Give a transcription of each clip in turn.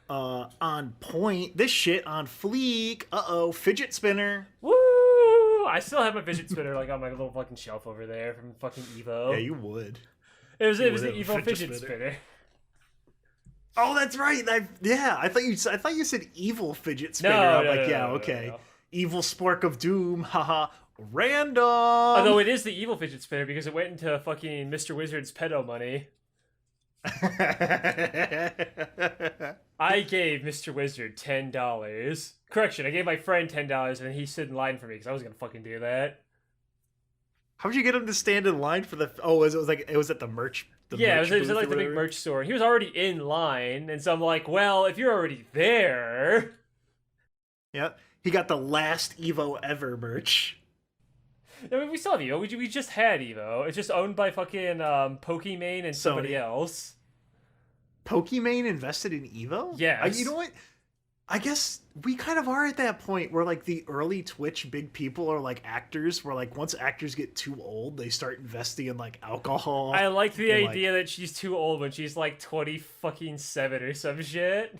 On point. This shit on fleek. Uh-oh, fidget spinner. Woo! I still have my fidget spinner like on my little fucking shelf over there from fucking Evo. Yeah, you would. It was the would have a Evo fidget fidget spinner. spinner. Oh, that's right. I thought you said evil fidget spinner. I'm like, yeah, okay. No. Evil spork of doom. Haha. Random. Although it is the evil fidget spinner because it went into fucking Mr. Wizard's pedo money. I gave Mr. Wizard $10. Correction, I gave my friend $10 and he stood in line for me because I was gonna fucking do that. How'd you get him to stand in line for the? Oh, it was at the merch. Yeah, merch it was booth at like or the big whatever? merch store. He was already in line, and so I'm like, well, if you're already there. Yep. He got the last Evo ever merch. I mean, we still have Evo. We just had Evo. It's just owned by fucking Pokimane and somebody Sony. else. Pokimane invested in Evo? Yes. You know what? I guess we kind of are at that point where like the early Twitch big people are like actors, where like once actors get too old, they start investing in like alcohol. I like the and, idea that she's too old when she's like 7 or some shit.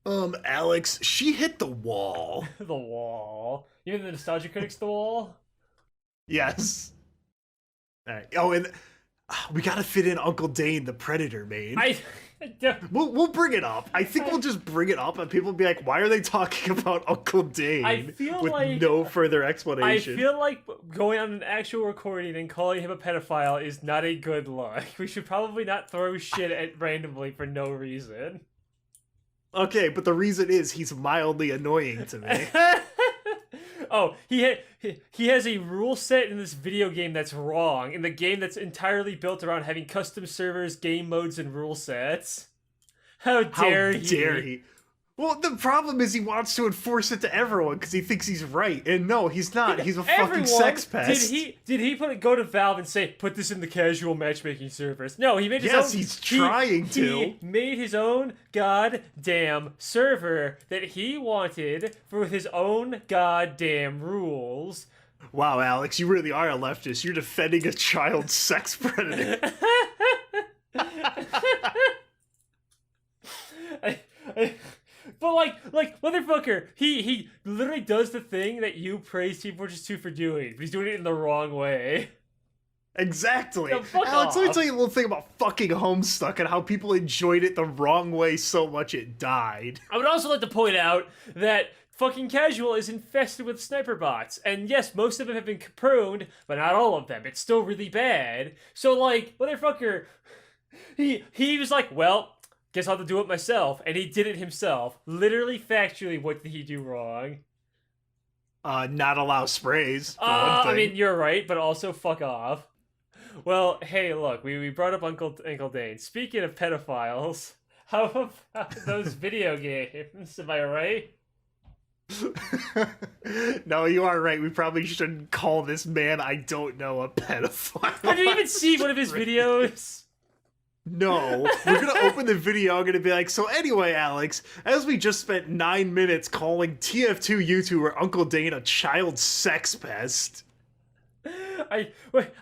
Aleks, she hit the wall. The wall. Even the nostalgia critics, the wall. Yes. All right. Oh, and we gotta fit in Uncle Dane, the Predator main. We'll bring it up. I think we'll just bring it up, and people will be like, "Why are they talking about Uncle Dane?" I feel with like no further I explanation. feel like going on an actual recording and calling him a pedophile is not a good look. We should probably not throw shit at randomly for no reason. Okay, but the reason is he's mildly annoying to me. Oh, he has a rule set in this video game that's wrong, in the game that's entirely built around having custom servers, game modes, and rule sets. How dare he? How dare he? Well, the problem is he wants to enforce it to everyone because he thinks he's right, and no, he's not. He's a fucking sex pest. Did he go to Valve and say, put this in the casual matchmaking servers? No, he made his own. Yes, he's trying to. He made his own goddamn server that he wanted with his own goddamn rules. Wow, Aleks, you really are a leftist. You're defending a child sex predator. But like motherfucker, he literally does the thing that you praise Team Fortress 2 for doing, but he's doing it in the wrong way. Exactly. No, fuck Aleks, let me off. tell you a little thing about fucking Homestuck and how people enjoyed it the wrong way so much it died. I would also like to point out that fucking casual is infested with sniper bots, and yes, most of them have been pruned, but not all of them. It's still really bad. So like, motherfucker, he was like, well, guess I'll have to do it myself, and he did it himself. Literally, factually, what did he do wrong? Not allow sprays, for one thing. I mean, you're right, but also fuck off. Well, hey, look, we brought up Uncle Dane. Speaking of pedophiles, how about those video games? Am I right? No, you are right. We probably shouldn't call this man I don't know a pedophile. Have you even seen one of his videos? No, we're gonna open the video. I'm gonna be like, so anyway, Aleks, as we just spent 9 minutes calling TF2 YouTuber Uncle Dane a child sex pest. Wait,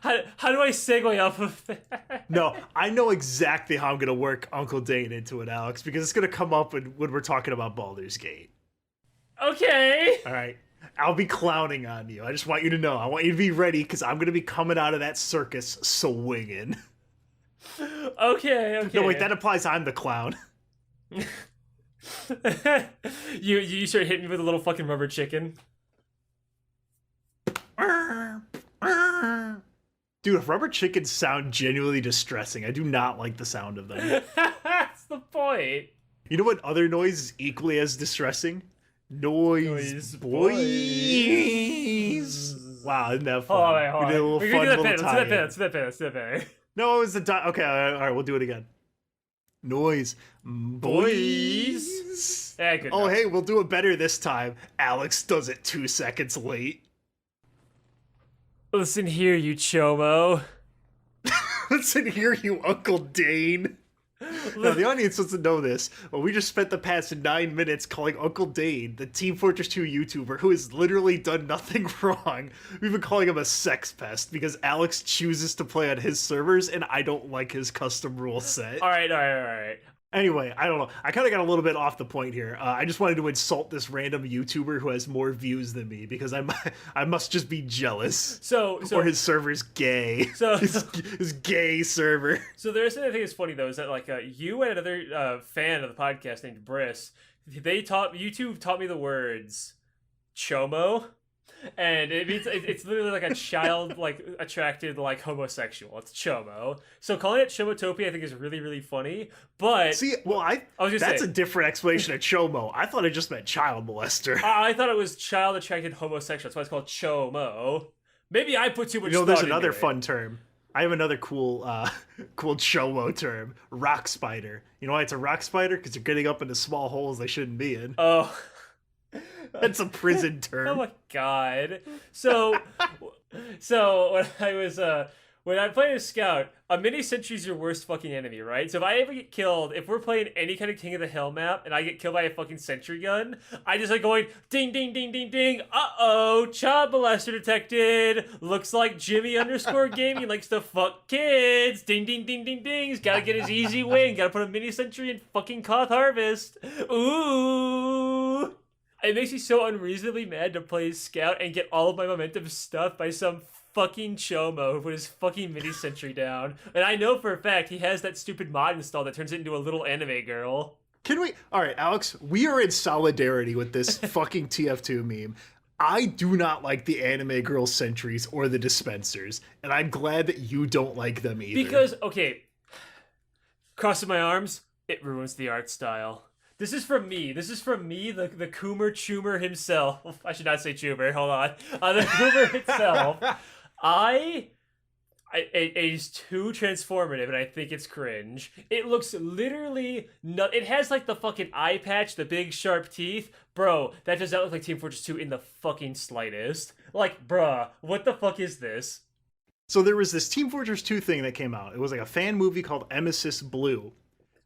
how do I segue off of that? No, I know exactly how I'm gonna work Uncle Dane into it, Aleks, because it's gonna come up when we're talking about Baldurs Gate. Okay. All right, I'll be clowning on you. I just want you to know. I want you to be ready because I'm gonna be coming out of that circus swinging. Okay. No, wait, that implies I'm the clown. you start hitting me with a little fucking rubber chicken. Dude, rubber chickens sound genuinely distressing. I do not like the sound of them. That's the point. You know what other noise is equally as distressing? Noyz Boyz. Wow, isn't that fun? Hold on. We did a little We're fun gonna do little that better. tie-in. Let's do that better. No, it was the okay. All right, we'll do it again. Noyz Boyz. Yeah, good Oh, enough. hey, we'll do it better this time. Aleks does it 2 seconds late. Listen here, you chomo. Listen here, you Uncle Dane. Now, the audience doesn't know this, but we just spent the past 9 minutes calling Uncle Dane, the Team Fortress 2 YouTuber, who has literally done nothing wrong. We've been calling him a sex pest because Aleks chooses to play on his servers, and I don't like his custom rule set. All right. Anyway, I don't know. I kind of got a little bit off the point here. I just wanted to insult this random YouTuber who has more views than me because I must just be jealous. Or his server's gay. His gay server. So there's something I think is funny though is that like you and another fan of the podcast named Briss, YouTube taught me the words chomo. And it means it's literally like a child like attracted like homosexual. It's chomo. So calling it chomotopia I think is really, really funny. But see, well, that's a different explanation of chomo. I thought it just meant child molester. I thought it was child attracted homosexual. That's why it's called chomo. Maybe I put too much thought there's into another it. fun term. I have another cool chomo term. Rock spider. You know why it's a rock spider? Because they're getting up into small holes they shouldn't be in. Oh. That's a prison term. Oh my god. So when I play a scout, a mini sentry is your worst fucking enemy, right? So if I ever get killed, if we're playing any kind of King of the Hill map and I get killed by a fucking sentry gun, I just like going ding ding ding ding ding. Uh-oh, child molester detected. Looks like Jimmy _ gaming likes to fuck kids. Ding ding ding ding ding. He's gotta get his easy win. Gotta put a mini sentry in fucking Koth Harvest. Ooh. It makes me so unreasonably mad to play Scout and get all of my momentum stuffed by some fucking chomo who put his fucking mini sentry down. And I know for a fact he has that stupid mod installed that turns it into a little anime girl. Can we? All right, Alex, we are in solidarity with this fucking TF2 meme. I do not like the anime girl sentries or the dispensers, and I'm glad that you don't like them either. Because, okay, crossing my arms, it ruins the art style. This is from me. This is from me, the Coomer Choomer himself. I should not say Choomer. Hold on. The Coomer itself. It is too transformative, and I think it's cringe. It looks literally it has like the fucking eye patch, the big sharp teeth. Bro, that does not look like Team Fortress 2 in the fucking slightest. Like, bruh, what the fuck is this? So there was this Team Fortress 2 thing that came out. It was like a fan movie called Emesis Blue.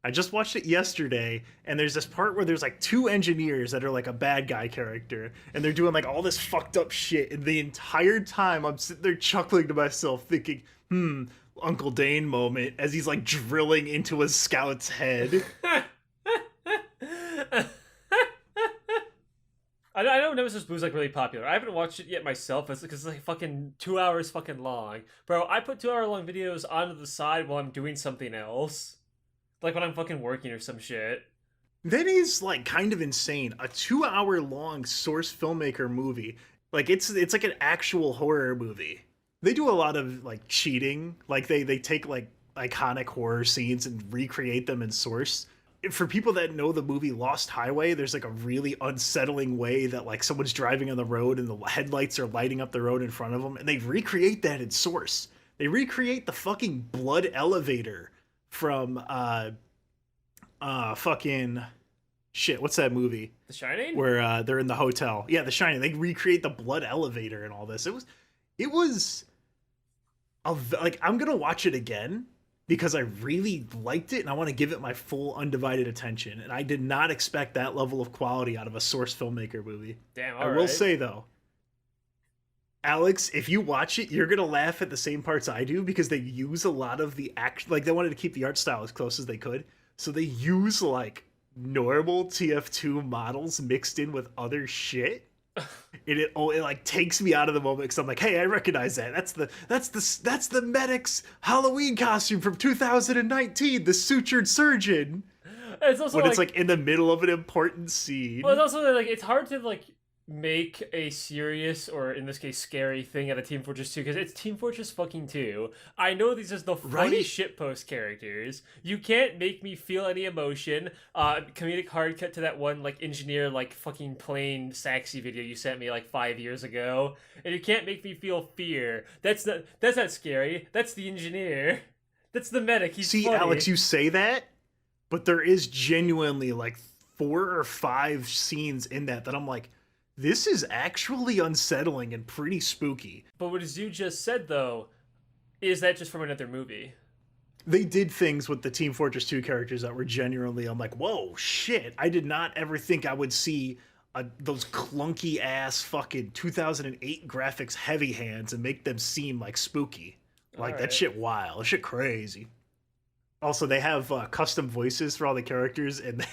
I just watched it yesterday, and there's this part where there's like two engineers that are like a bad guy character, and they're doing like all this fucked up shit, and the entire time I'm sitting there chuckling to myself thinking, Uncle Dane moment, as he's like drilling into a scout's head. I know Nemesis Blue's like really popular. I haven't watched it yet myself because it's like fucking 2 hours fucking long. Bro, I put 2 hour long videos onto the side while I'm doing something else. Like when I'm fucking working or some shit. That is like kind of insane. A 2 hour long source filmmaker movie. Like it's like an actual horror movie. They do a lot of like cheating. Like they take like iconic horror scenes and recreate them in source. For people that know the movie Lost Highway, there's like a really unsettling way that like someone's driving on the road and the headlights are lighting up the road in front of them, and they recreate that in source. They recreate the fucking blood elevator from fucking shit, what's that movie? The Shining? Where they're in the hotel. Yeah, The Shining. They recreate the blood elevator and all this. It was like, I'm gonna watch it again because I really liked it and I want to give it my full undivided attention. And I did not expect that level of quality out of a source filmmaker movie. Damn, all I will say though, Alex, if you watch it, you're gonna laugh at the same parts I do because they use a lot of the like they wanted to keep the art style as close as they could, so they use like normal TF2 models mixed in with other shit. It like takes me out of the moment because I'm like, hey, I recognize that. That's the medic's Halloween costume from 2019, the sutured surgeon. It's also when it's like in the middle of an important scene. Well, it's also like it's hard to like make a serious, or in this case scary, thing out of Team Fortress 2 because it's Team Fortress fucking 2. I know these are the funny shitpost characters. You can't make me feel any emotion. Comedic hard cut to that one like engineer like fucking plane Saxy video you sent me like 5 years ago, and you can't make me feel fear. That's not scary. That's the engineer. That's the medic. He's See, funny. Alex, you say that, but there is genuinely like 4 or 5 scenes in that I'm like, this is actually unsettling and pretty spooky. But what you just said, though, is that just from another movie? They did things with the Team Fortress 2 characters that were genuinely, I'm like, whoa, shit. I did not ever think I would see those clunky-ass fucking 2008 graphics heavy hands and make them seem like spooky. Like, that shit wild. That shit crazy. Also, they have custom voices for all the characters, and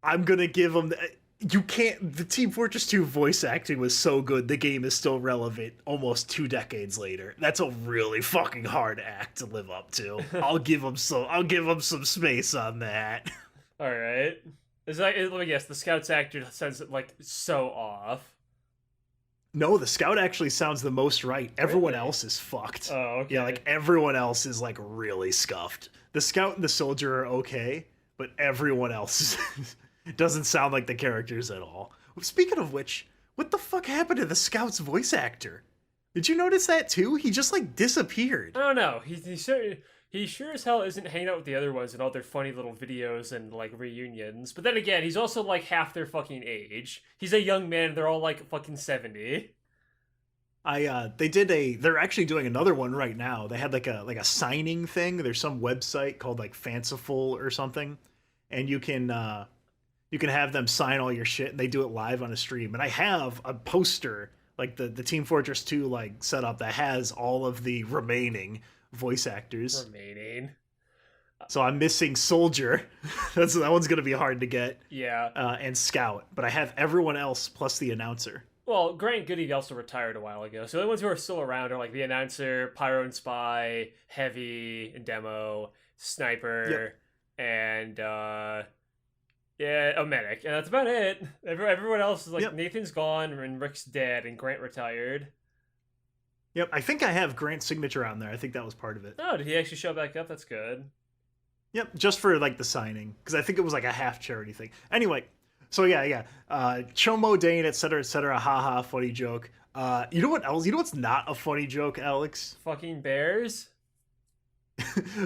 I'm gonna give them. You can't. The Team Fortress 2 voice acting was so good. The game is still relevant almost 2 decades later. That's a really fucking hard act to live up to. I'll give them some. I'll give them some space on that. All right. Is that? Let me guess. The Scout's actor sounds like so off. No, the Scout actually sounds the most right. Everyone Really? else is fucked. Oh, okay. Yeah, like everyone else is like really scuffed. The Scout and the Soldier are okay, but everyone else doesn't sound like the characters at all. Speaking of which, what the fuck happened to the Scout's voice actor? Did you notice that too? He just like disappeared. I don't know. He sure as hell isn't hanging out with the other ones and all their funny little videos and like reunions. But then again, he's also like half their fucking age. He's a young man. They're all like fucking 70. They're actually doing another one right now. They had like a signing thing. There's some website called like Fanciful or something, and you can have them sign all your shit, and they do it live on a stream. And I have a poster, like the Team Fortress 2 like setup that has all of the remaining voice actors. Remaining. So I'm missing Soldier. That one's gonna be hard to get. Yeah. And Scout, but I have everyone else plus the announcer. Well, Grant Goody also retired a while ago, so the only ones who are still around are like the announcer, Pyro and Spy, Heavy and Demo, Sniper, and Medic, and that's about it. Everyone else is like Nathan's gone and Rick's dead and Grant retired. Yep, I think I have Grant's signature on there. I think that was part of it. Oh, did he actually show back up? That's good. Yep, just for like the signing, because I think it was like a half charity thing. Anyway, so yeah. Chomo, Dane, etc., haha, funny joke. You know what else? You know what's not a funny joke, Aleks? Fucking bears?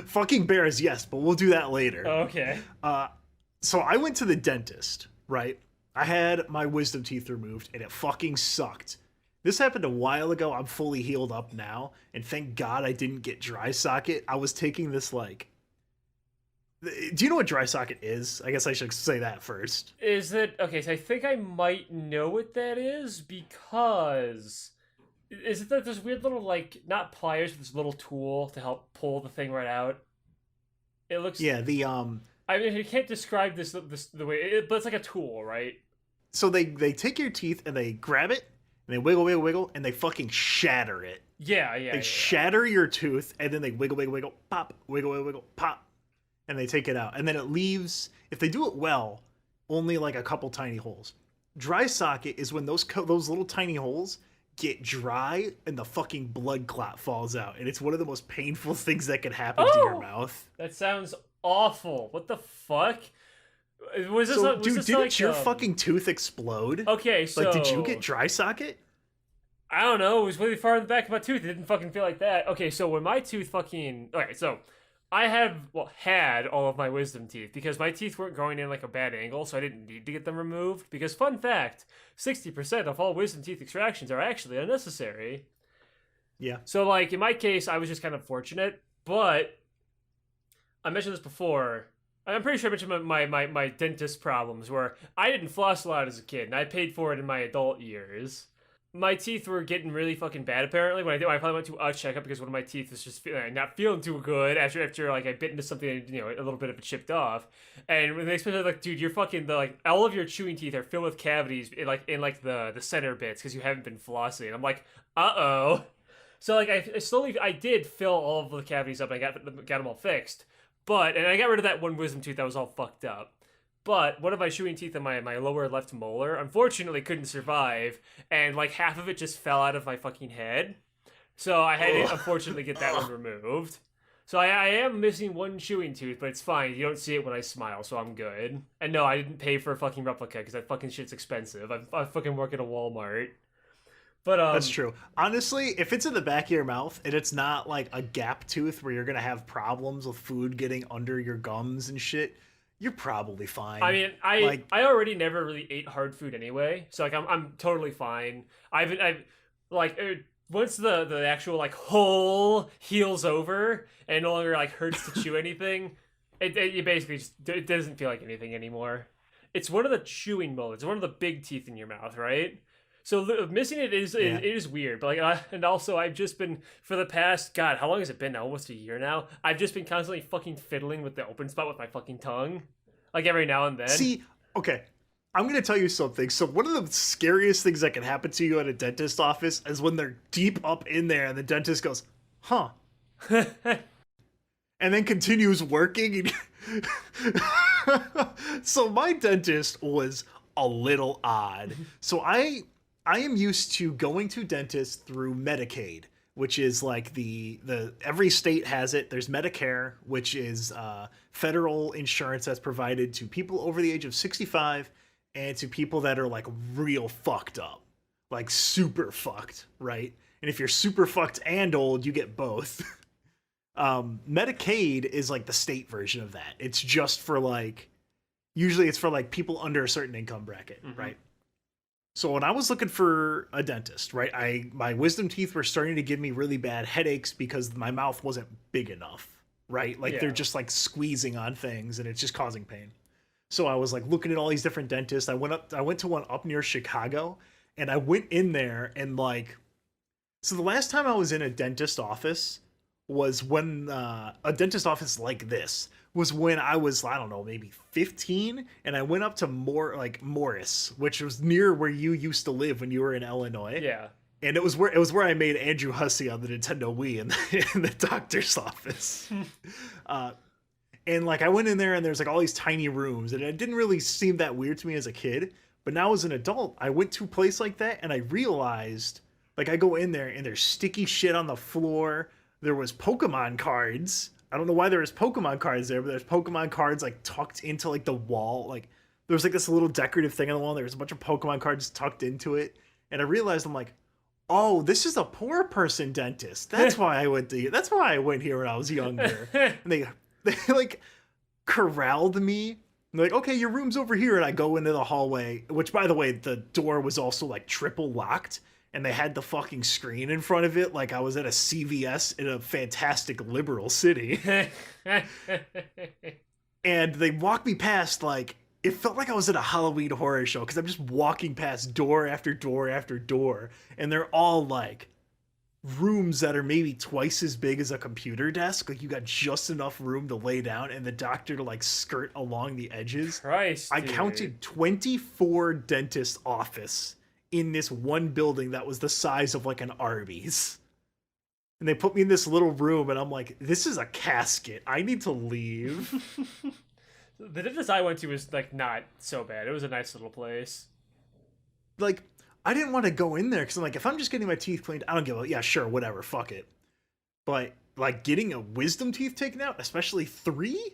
Fucking bears, yes, but we'll do that later. Oh, okay. So I went to the dentist, right? I had my wisdom teeth removed, and it fucking sucked. This happened a while ago. I'm fully healed up now, and thank God I didn't get dry socket. I was taking this like... Do you know what dry socket is? I guess I should say that first. Is it... Okay, so I think I might know what that is, because... Is it that this weird little, like, not pliers, but this little tool to help pull the thing right out? It looks... Yeah, I mean, you can't describe this the way... but it's like a tool, right? So they take your teeth, and they grab it, and they wiggle, and they fucking shatter it. Yeah. They shatter your tooth, and then they wiggle, pop, wiggle, pop. And they take it out. And then it leaves, if they do it well, only like a couple tiny holes. Dry socket is when those little tiny holes get dry and the fucking blood clot falls out. And it's one of the most painful things that can happen to your mouth. That sounds awful. What the fuck? Was this didn't your fucking tooth explode? Okay, so... Like, did you get dry socket? I don't know. It was really far in the back of my tooth. It didn't fucking feel like that. Okay, so when my tooth fucking... Okay, so... I had all of my wisdom teeth because my teeth weren't growing in like a bad angle, so I didn't need to get them removed. Because fun fact, 60% of all wisdom teeth extractions are actually unnecessary. Yeah. So like in my case, I was just kind of fortunate, but I mentioned this before. I'm pretty sure I mentioned my dentist problems where I didn't floss a lot as a kid, and I paid for it in my adult years. My teeth were getting really fucking bad, apparently, when I probably went to a checkup because one of my teeth was just not feeling too good after like, I bit into something and, a little bit of it chipped off. And when they explained, like, dude, you're fucking, all of your chewing teeth are filled with cavities in the center bits because you haven't been flossing. I'm like, uh-oh. So, like, I did fill all of the cavities up and I got them all fixed. And I got rid of that one wisdom tooth that was all fucked up. But one of my chewing teeth in my lower left molar, unfortunately, couldn't survive, and like half of it just fell out of my fucking head. So I had to unfortunately get that one removed. So I am missing one chewing tooth, but it's fine. You don't see it when I smile, so I'm good. And no, I didn't pay for a fucking replica because that fucking shit's expensive. I fucking work at a Walmart. But that's true. Honestly, if it's in the back of your mouth and it's not like a gap tooth where you're gonna have problems with food getting under your gums and shit, you're probably fine. I mean, I already never really ate hard food anyway, so like I'm totally fine. I've like once the actual like hole heals over and no longer like hurts to chew anything, it basically just it doesn't feel like anything anymore. It's one of the chewing molars. It's one of the big teeth in your mouth, right? So missing it is it is weird, but like, and also I've just been for the past God, how long has it been now? Almost a year now. I've just been constantly fucking fiddling with the open spot with my fucking tongue, like every now and then. See, okay, I'm gonna tell you something. So one of the scariest things that can happen to you at a dentist office is when they're deep up in there and the dentist goes, "Huh," and then continues working. So my dentist was a little odd. So I am used to going to dentists through Medicaid, which is like the every state has it. There's Medicare, which is federal insurance that's provided to people over the age of 65 and to people that are like real fucked up, like super fucked, right? And if you're super fucked and old, you get both. Medicaid is like the state version of that. It's just for like, usually it's for like people under a certain income bracket, right? So when I was looking for a dentist, right, my wisdom teeth were starting to give me really bad headaches because my mouth wasn't big enough, right? Like they're just like squeezing on things and it's just causing pain. So I was like looking at all these different dentists. I went to one up near Chicago and I went in there and like, so the last time I was in a dentist office was when a dentist office like this was when I was, I don't know, maybe 15, and I went up to Morris, which was near where you used to live when you were in Illinois. Yeah. And it was where I made Andrew Hussey on the Nintendo Wii in the doctor's office. And like I went in there and there's like all these tiny rooms and it didn't really seem that weird to me as a kid. But now as an adult, I went to a place like that and I realized, like I go in there and there's sticky shit on the floor. There was Pokemon cards. I don't know why there was Pokemon cards there, but there's Pokemon cards like tucked into like the wall. Like there was like this little decorative thing on the wall. There was a bunch of Pokemon cards tucked into it. And I realized I'm like, oh, this is a poor person dentist. That's why I went here when I was younger. And they like corralled me. They're like, okay, your room's over here. And I go into the hallway, which by the way, the door was also like triple locked. And they had the fucking screen in front of it like I was at a CVS in a fantastic liberal city. And they walked me past, like, it felt like I was at a Halloween horror show because I'm just walking past door after door after door. And they're all, like, rooms that are maybe twice as big as a computer desk. Like, you got just enough room to lay down and the doctor to, like, skirt along the edges. Christ, I counted 24 dentist office in this one building that was the size of like an Arby's. And they put me in this little room and I'm like, this is a casket. I need to leave. The dentist I went to was like not so bad. It was a nice little place. Like, I didn't want to go in there because I'm like, if I'm just getting my teeth cleaned, I don't give a, yeah, sure, whatever, fuck it. But like getting a wisdom teeth taken out, especially 3,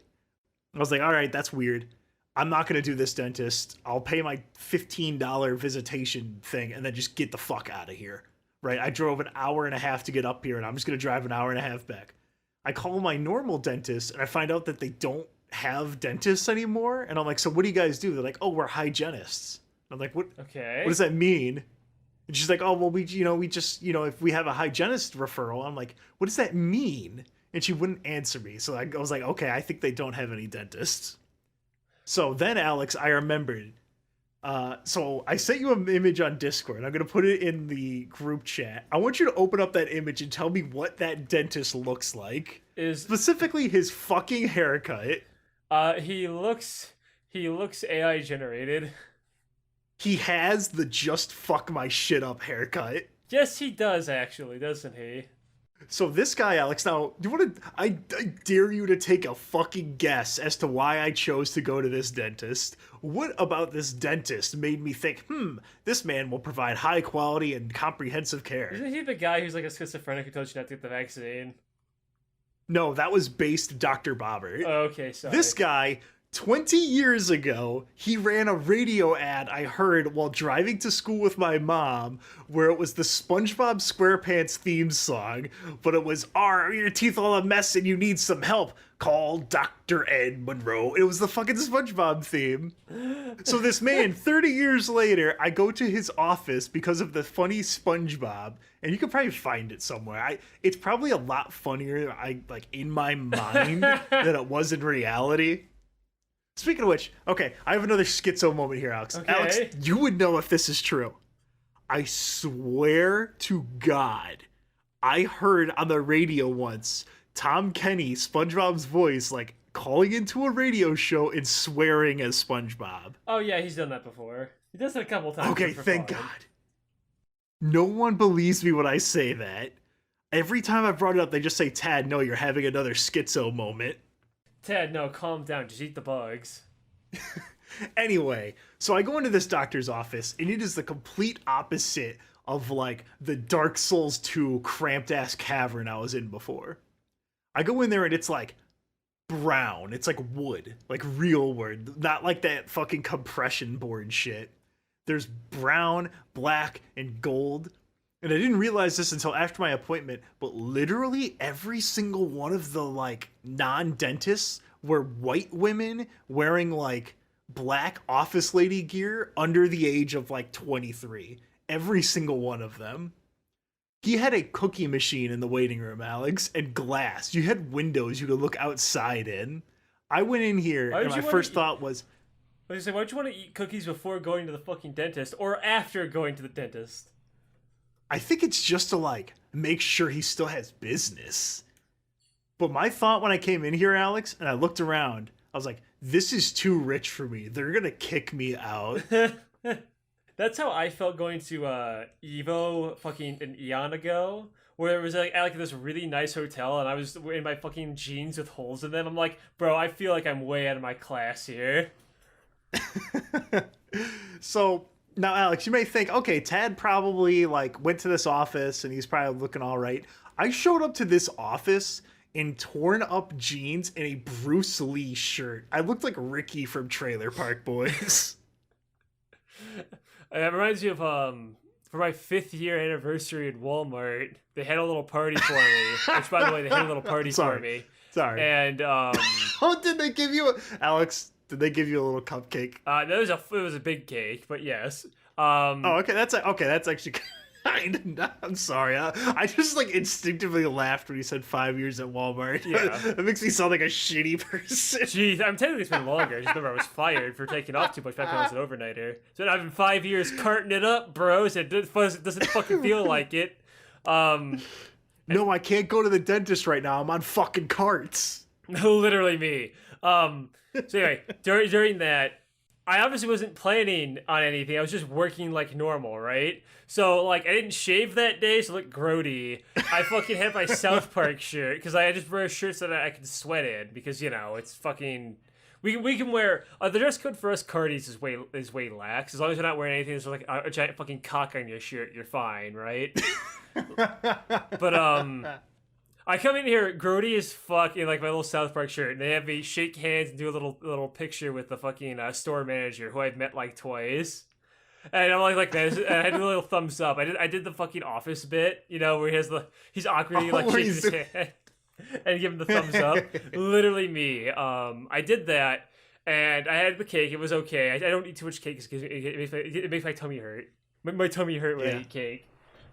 I was like, all right, that's weird. I'm not going to do this dentist. I'll pay my $15 visitation thing and then just get the fuck out of here. Right? I drove an hour and a half to get up here and I'm just going to drive an hour and a half back. I call my normal dentist and I find out that they don't have dentists anymore. And I'm like, so what do you guys do? They're like, oh, we're hygienists. I'm like, what? Okay. What does that mean? And she's like, oh, well, we just, if we have a hygienist referral. I'm like, what does that mean? And she wouldn't answer me. So I was like, okay, I think they don't have any dentists. So then, Aleks, I remembered. So I sent you an image on Discord. I'm going to put it in the group chat. I want you to open up that image and tell me what that dentist looks like. Specifically his fucking haircut. He looks AI generated. He has the just fuck my shit up haircut. Yes, he does actually, doesn't he? So this guy, Aleks, now, do you want to? I dare you to take a fucking guess as to why I chose to go to this dentist. What about this dentist made me think, this man will provide high quality and comprehensive care? Isn't he the guy who's like a schizophrenic who told you not to get the vaccine? No, that was based Dr. Bobbert. Oh, okay, sorry. This guy, 20 years ago, he ran a radio ad I heard while driving to school with my mom, where it was the SpongeBob SquarePants theme song, but it was, are your teeth all a mess and you need some help? Call Dr. Ed Monroe. It was the fucking SpongeBob theme. So this man, 30 years later, I go to his office because of the funny SpongeBob, and you can probably find it somewhere. It's probably a lot funnier, in my mind than it was in reality. Speaking of which, okay, I have another schizo moment here, Aleks. Okay. Aleks, you would know if this is true. I swear to God, I heard on the radio once Tom Kenny, SpongeBob's voice, like calling into a radio show and swearing as SpongeBob. Oh yeah, he's done that before. He does it a couple times. Okay, for thank fun. God. No one believes me when I say that. Every time I brought it up, they just say, Tad, no, you're having another schizo moment. Ted, no, calm down. Just eat the bugs. Anyway, so I go into this doctor's office, and it is the complete opposite of, like, the Dark Souls 2 cramped-ass cavern I was in before. I go in there, and it's, like, brown. It's, like, wood. Like, real wood. Not like that fucking compression board shit. There's brown, black, and gold. And I didn't realize this until after my appointment, but literally every single one of the, like, non-dentists were white women wearing, like, black office lady gear under the age of, like, 23. Every single one of them. He had a cookie machine in the waiting room, Aleks, and glass. You had windows you could look outside in. I went in here, and my first thought was... I was gonna say, why don't you want to eat cookies before going to the fucking dentist, or after going to the dentist? I think it's just to, like, make sure he still has business. But my thought when I came in here, Aleks, and I looked around, I was like, this is too rich for me. They're gonna kick me out. That's how I felt going to Evo fucking an eon ago, where it was like at like this really nice hotel, and I was in my fucking jeans with holes in them. I'm like, bro, I feel like I'm way out of my class here. So now, Aleks, you may think, okay, Tad probably like went to this office and he's probably looking all right. I showed up to this office in torn up jeans and a Bruce Lee shirt. I looked like Ricky from Trailer Park Boys. It reminds me of for my 5th year anniversary at Walmart, they had a little party for me. Which, by the way, they had a little party for me. Sorry. And oh, did they give you Aleks? Did they give you a little cupcake? It was a big cake, but yes. Oh, okay. That's actually kind of. I'm sorry. I just like instinctively laughed when you said 5 years at Walmart. Yeah, that makes me sound like a shitty person. Jeez, I'm technically it's been longer. I just remember I was fired for taking off too much back when I was an overnighter. So I've been 5 years carting it up, bros. It doesn't fucking feel like it. No, I can't go to the dentist right now. I'm on fucking carts. Literally me. So anyway, during that, I obviously wasn't planning on anything. I was just working like normal, right? So like I didn't shave that day, so I looked grody. I fucking had my South Park shirt because I just wear shirts that I could sweat in because you know it's fucking. We can wear the dress code for us cardies is way lax. As long as you're not wearing anything that's like a giant fucking cock on your shirt, you're fine, right? But I come in here grody as fuck in like my little South Park shirt, and they have me shake hands and do a little picture with the fucking store manager who I've met like twice. And I'm like this, and I did a little thumbs up. I did the fucking Office bit, you know, where he's awkwardly like shaking his hand and give him the thumbs up. Literally me. I did that, and I had the cake. It was okay. I don't eat too much cake because it makes my tummy hurt. My tummy hurt when I eat cake.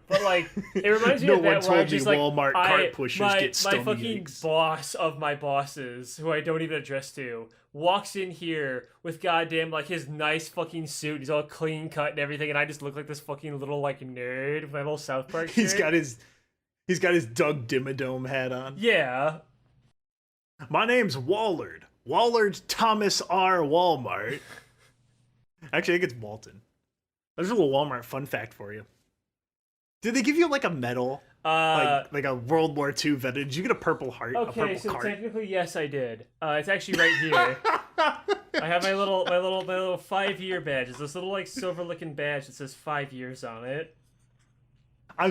But like, it reminds me of that where I'm just like, Walmart cart pushers get my fucking aches. Boss of my bosses, who I don't even address to, walks in here with goddamn like his nice fucking suit. He's all clean cut and everything, and I just look like this fucking little like nerd with my little South Park shirt. He's got his Doug Dimmadome hat on. Yeah. My name's Wallard. Wallard Thomas R. Walmart. Actually, I think it's Walton. There's a little Walmart fun fact for you. Did they give you like a medal, like a World War II vet? Did you get a Purple Heart? Okay, a purple so cart? technically yes, I did. It's actually right here. I have my little 5-year badge. It's this little like silver looking badge that says 5 years on it. I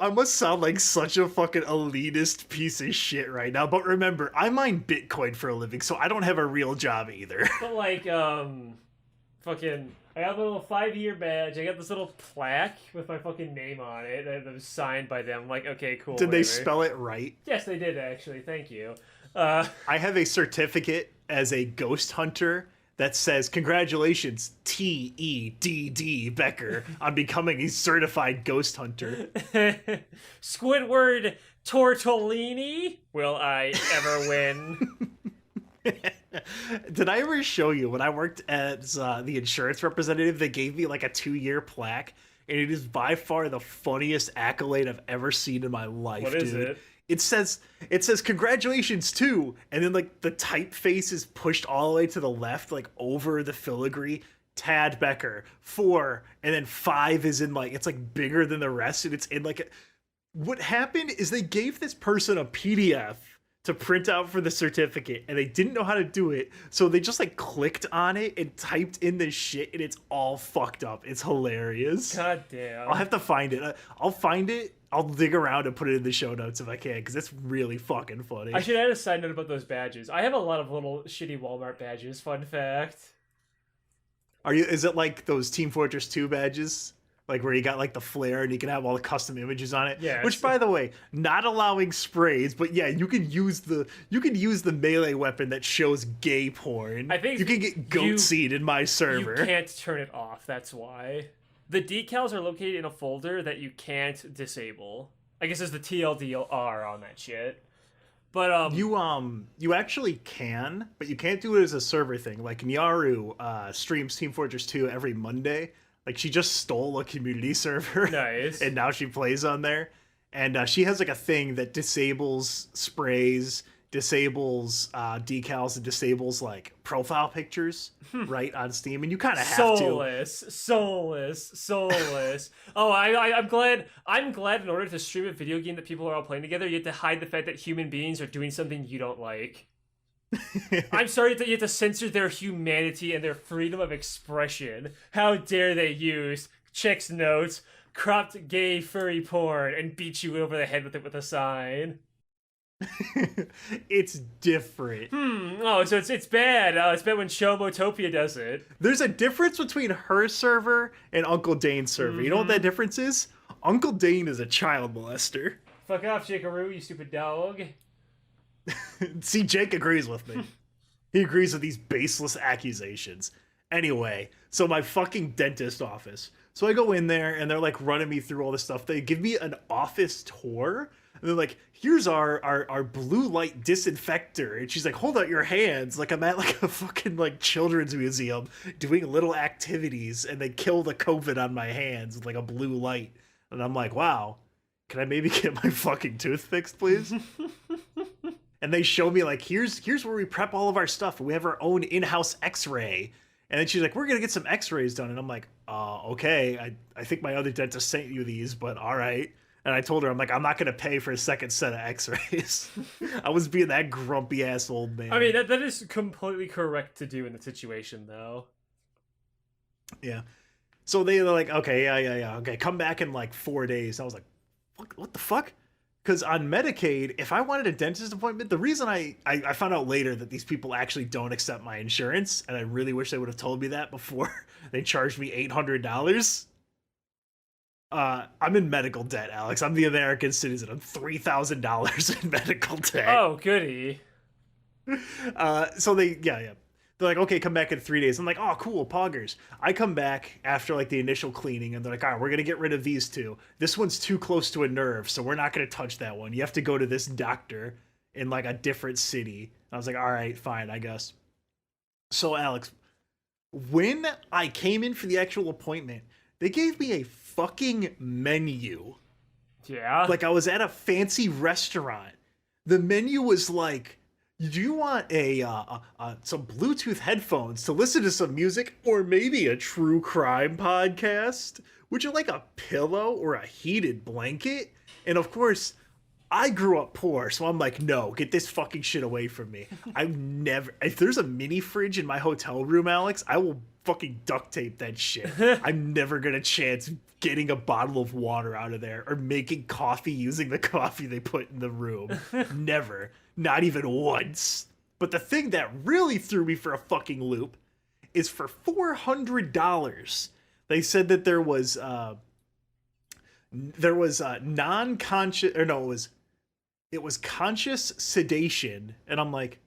must sound like such a fucking elitist piece of shit right now. But remember, I mine Bitcoin for a living, so I don't have a real job either. But like, fucking. I got a little 5-year badge. I got this little plaque with my fucking name on it that was signed by them. I'm like, okay, cool. Did they spell it right? Yes, they did, actually. Thank you. I have a certificate as a ghost hunter that says, congratulations, T.E.D.D. Becker, on becoming a certified ghost hunter. Squidward Tortellini? Will I ever win? Did I ever show you when I worked as the insurance representative, they gave me like a 2-year plaque and it is by far the funniest accolade I've ever seen in my life, What dude. is it? It says congratulations too, and then like the typeface is pushed all the way to the left, like over the filigree. Tad Becker 4, and then 5 is in like, it's like bigger than the rest, and it's in like what happened is they gave this person a PDF to print out for the certificate, and they didn't know how to do it, so they just like clicked on it and typed in this shit, and it's all fucked up. It's hilarious. God damn. I'll have to find it. I'll find it. I'll dig around and put it in the show notes if I can, because it's really fucking funny. I should add a side note about those badges. I have a lot of little shitty Walmart badges. Fun fact. Is it like those Team Fortress 2 badges? Like where you got like the flare and you can have all the custom images on it? Yeah. Which, by the way, not allowing sprays, but yeah, you can use the melee weapon that shows gay porn. I think you can get goat seed in my server. You can't turn it off, that's why. The decals are located in a folder that you can't disable. I guess there's the TLDR on that shit. But you actually can, but you can't do it as a server thing. Like Nyaru streams Team Fortress 2 every Monday. Like she just stole a community server. Nice. And now she plays on there. And she has like a thing that disables sprays, disables decals, and disables like profile pictures right on Steam. And you kind of have soulless. Oh, I'm glad in order to stream a video game that people are all playing together, you have to hide the fact that human beings are doing something you don't like. I'm sorry that you have to censor their humanity and their freedom of expression. How dare they use chicks' notes, cropped gay furry porn, and beat you over the head with it with a sign. It's different. Oh, so it's bad. It's bad when Showmotopia does it. There's a difference between her server and Uncle Dane's server. You know what that difference is? Uncle Dane is a child molester. Fuck off, Jikaru, you stupid dog. See, Jake agrees with me. He agrees with these baseless accusations. Anyway, so my fucking dentist office. So I go in there and they're like running me through all this stuff. They give me an office tour. And they're like, here's our blue light disinfector. And she's like, hold out your hands. Like I'm at like a fucking like children's museum doing little activities. And they kill the COVID on my hands with like a blue light. And I'm like, wow, can I maybe get my fucking tooth fixed, please? And they show me like, here's where we prep all of our stuff. We have our own in-house x-ray. And then she's like, we're going to get some x-rays done. And I'm like, okay, I think my other dentist sent you these, but all right. And I told her, I'm like, I'm not going to pay for a second set of x-rays. I was being that grumpy ass old man. I mean, that is completely correct to do in the situation, though. Yeah. So they're like, okay, yeah. Okay, come back in like 4 days. I was like, what the fuck? Because on Medicaid, if I wanted a dentist appointment, the reason I found out later that these people actually don't accept my insurance, and I really wish they would have told me that before they charged me $800. I'm in medical debt, Alex. I'm the American citizen. I'm $3,000 in medical debt. Oh, goody. So they're like, okay, come back in 3 days. I'm like, oh, cool, poggers. I come back after like the initial cleaning, and they're like, all right, we're gonna get rid of these two. This one's too close to a nerve, so we're not gonna touch that one. You have to go to this doctor in like a different city. I was like, all right, fine, I guess. So Alex, when I came in for the actual appointment, they gave me a fucking menu. Yeah. Like I was at a fancy restaurant. The menu was like, do you want some Bluetooth headphones to listen to some music, or maybe a true crime podcast? Would you like a pillow or a heated blanket? And of course, I grew up poor, so I'm like, no, get this fucking shit away from me. If there's a mini fridge in my hotel room, Alex, I will fucking duct tape that shit. I'm never gonna chance getting a bottle of water out of there or making coffee using the coffee they put in the room. Never. Not even once. But the thing that really threw me for a fucking loop is for $400. They said that there was non-conscious, or no, it was conscious sedation. And I'm like,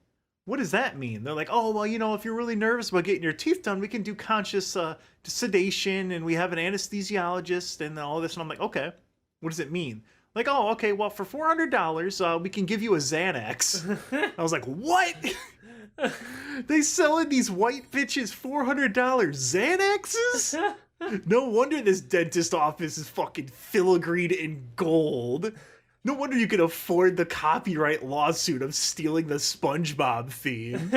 what does that mean? They're like, oh, well, if you're really nervous about getting your teeth done, we can do conscious sedation, and we have an anesthesiologist and all this. And I'm like, okay, what does it mean? Like, oh, okay, well, for $400, we can give you a Xanax. I was like, what? They selling these white bitches $400 Xanaxes? No wonder this dentist office is fucking filigreed in gold. No wonder you can afford the copyright lawsuit of stealing the SpongeBob theme.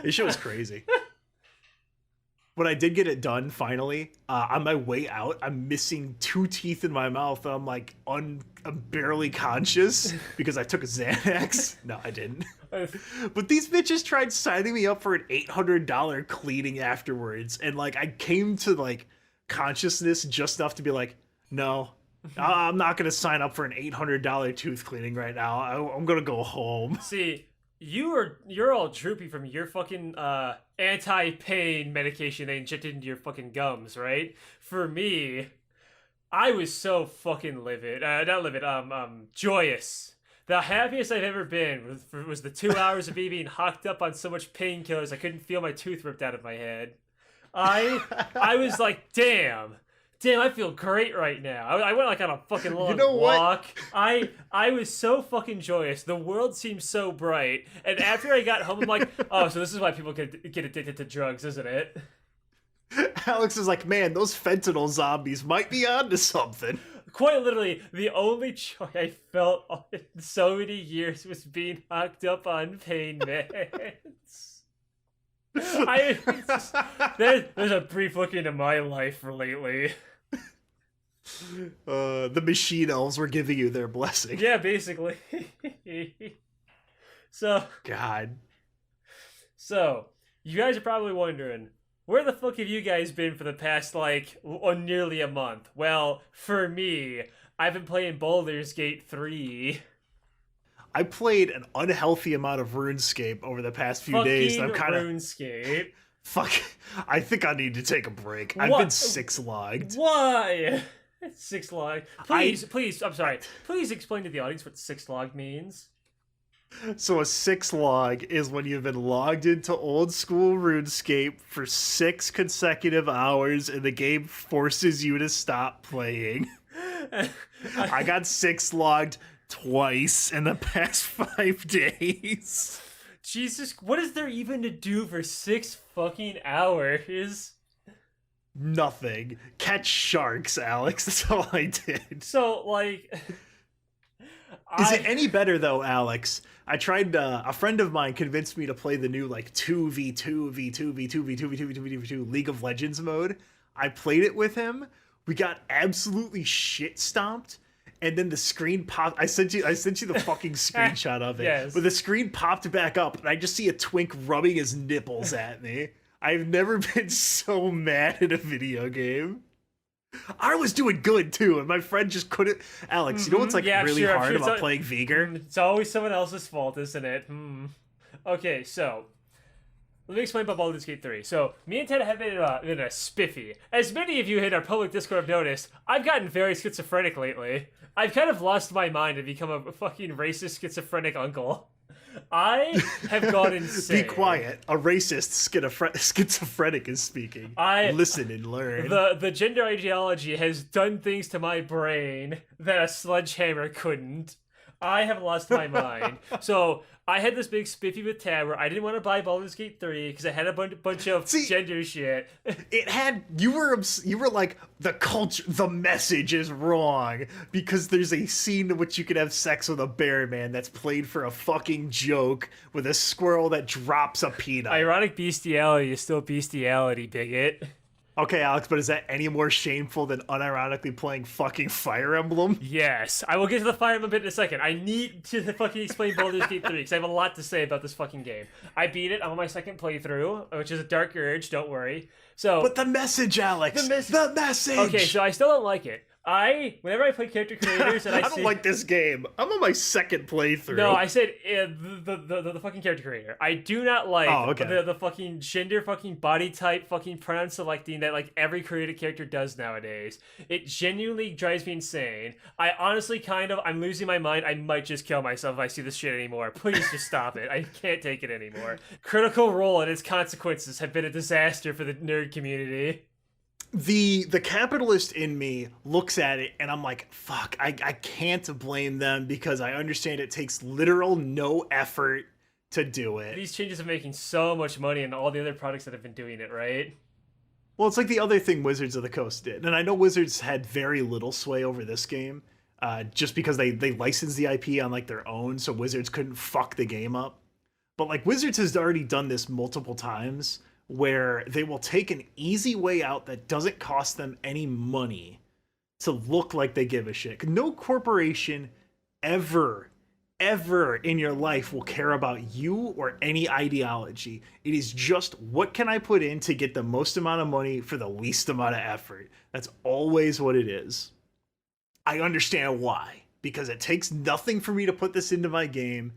This shit was crazy. When I did get it done, finally, on my way out, I'm missing 2 teeth in my mouth. I'm like, I'm barely conscious because I took a Xanax. No, I didn't. But these bitches tried signing me up for an $800 cleaning afterwards. And like, I came to like consciousness just enough to be like, no, I'm not going to sign up for an $800 tooth cleaning right now. I'm going to go home. See, you're all droopy from your fucking anti-pain medication they injected into your fucking gums, right? For me, I was so fucking joyous. The happiest I've ever been was the 2 hours of me being hocked up on so much painkillers I couldn't feel my tooth ripped out of my head. I was like, damn, I feel great right now. I went like on a fucking long walk. I was so fucking joyous. The world seemed so bright. And after I got home, I'm like, oh, so this is why people get addicted to drugs, isn't it? Aleks is like, man, those fentanyl zombies might be onto something. Quite literally, the only joy I felt in so many years was being hooked up on pain meds. There's a brief look into my life for lately. The machine elves were giving you their blessing. Yeah, basically. So, you guys are probably wondering, where the fuck have you guys been for the past, like, nearly a month? Well, for me, I've been playing Baldurs Gate 3. I played an unhealthy amount of RuneScape over the past few days. I'm kind of RuneScape. Fuck. I think I need to take a break. I've been 6 logged. Why? 6 log. Please, I'm sorry. Please explain to the audience what 6 log means. So a 6 log is when you've been logged into old school RuneScape for 6 consecutive hours and the game forces you to stop playing. I got 6 logged twice in the past 5 days. Jesus, what is there even to do for 6 fucking hours? Nothing. Catch sharks, Aleks. That's all I did. So, like... Is it any better, though, Aleks? I tried, a friend of mine convinced me to play the new, like, 2v2 League of Legends mode. I played it with him. We got absolutely shit-stomped. And then the screen popped. I sent you the fucking screenshot of it. Yes. But the screen popped back up, and I just see a twink rubbing his nipples at me. I've never been so mad at a video game. I was doing good too, and my friend just couldn't. Aleks, you know what's like really hard about playing Vigor? It's always someone else's fault, isn't it? Okay, so let me explain about Baldurs Gate 3. So, me and Ted have been in a spiffy. As many of you in our public Discord have noticed, I've gotten very schizophrenic lately. I've kind of lost my mind and become a fucking racist schizophrenic uncle. I have gone insane. Be quiet. A racist schizophrenic is speaking. Listen and learn. The gender ideology has done things to my brain that a sledgehammer couldn't. I have lost my mind. So I had this big spiffy with Tad where I didn't want to buy Baldurs Gate 3 because I had a bunch of gender shit. It had you were like the culture, the message is wrong because there's a scene in which you can have sex with a bear man that's played for a fucking joke with a squirrel that drops a peanut. Ironic bestiality is still bestiality, bigot. Okay, Aleks, but is that any more shameful than unironically playing fucking Fire Emblem? Yes. I will get to the Fire Emblem bit in a second. I need to fucking explain Baldur's Gate 3, because I have a lot to say about this fucking game. I beat it. I'm on my second playthrough, which is a dark urge, don't worry. So, but the message, Aleks! The message! Okay, so I still don't like it. Whenever I play character creators and I don't like this game. I'm on my second playthrough. No, I said the fucking character creator. I do not like the fucking gender fucking body type fucking pronoun selecting that like every created character does nowadays. It genuinely drives me insane. I honestly I'm losing my mind. I might just kill myself if I see this shit anymore. Please just stop it. I can't take it anymore. Critical Role and its consequences have been a disaster for the nerd community. The capitalist in me looks at it and I'm like, fuck, I can't blame them because I understand it takes literal no effort to do it. These changes are making so much money and all the other products that have been doing it, right? Well, it's like the other thing Wizards of the Coast did. And I know Wizards had very little sway over this game, just because they licensed the IP on like their own, so Wizards couldn't fuck the game up. But like Wizards has already done this multiple times, where they will take an easy way out that doesn't cost them any money to look like they give a shit. No corporation ever in your life will care about you or any ideology. It is just, what can I put in to get the most amount of money for the least amount of effort? That's always what it is. I understand why, because it takes nothing for me to put this into my game,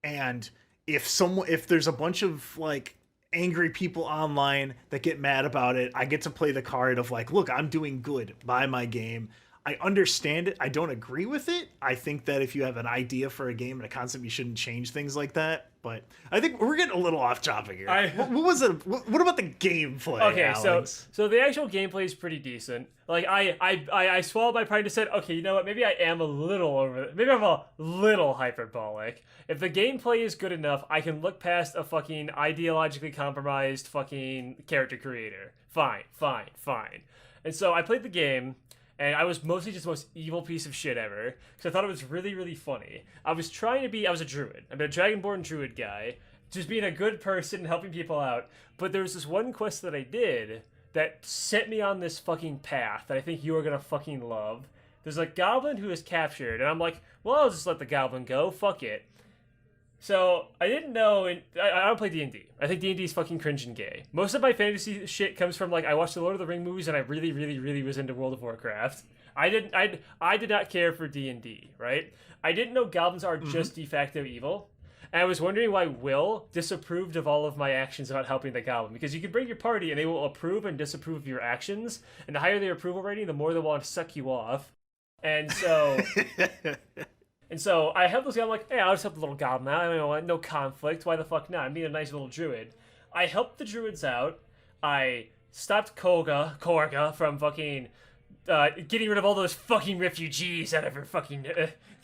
and if there's a bunch of like angry people online that get mad about it, I get to play the card of like, look, I'm doing good by my game. I understand it. I don't agree with it. I think that if you have an idea for a game and a concept, you shouldn't change things like that. But I think we're getting a little off topic here. What was it? What about the gameplay? Okay, Aleks? so the actual gameplay is pretty decent. Like I swallowed my pride and said, okay, you know what? Maybe I am a little maybe I'm a little hyperbolic. If the gameplay is good enough, I can look past a fucking ideologically compromised fucking character creator. Fine. And so I played the game. And I was mostly just the most evil piece of shit ever, because I thought it was really, really funny. I was a druid. I'm a dragonborn druid guy, just being a good person and helping people out. But there was this one quest that I did that set me on this fucking path that I think you are gonna fucking love. There's a goblin who is captured, and I'm like, well, I'll just let the goblin go, fuck it. So, I didn't know, I don't play D&D. I think D&D is fucking cringe and gay. Most of my fantasy shit comes from, like, I watched the Lord of the Rings movies and I really, really, really was into World of Warcraft. I did not care for D&D, right? I didn't know goblins are just de facto evil. And I was wondering why Will disapproved of all of my actions about helping the goblin. Because you can bring your party and they will approve and disapprove of your actions. And the higher their approval rating, the more they want to suck you off. And so... And so I helped this guy. I'm like, hey, I'll just help the little goblin out. I mean, no conflict. Why the fuck not? I'm being a nice little druid. I helped the druids out. I stopped Korga from fucking getting rid of all those fucking refugees out of her fucking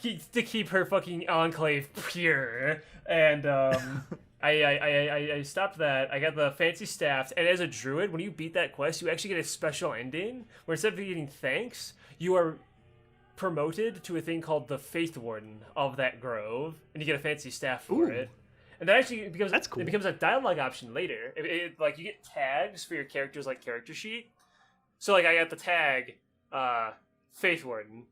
to keep her fucking enclave pure. And I stopped that. I got the fancy staffs. And as a druid, when you beat that quest, you actually get a special ending where instead of getting thanks, you are promoted to a thing called the Faith Warden of that grove, and you get a fancy staff for it. And that actually becomes It becomes a dialogue option later. Like you get tags for your character's like character sheet. So like I got the tag Faith Warden.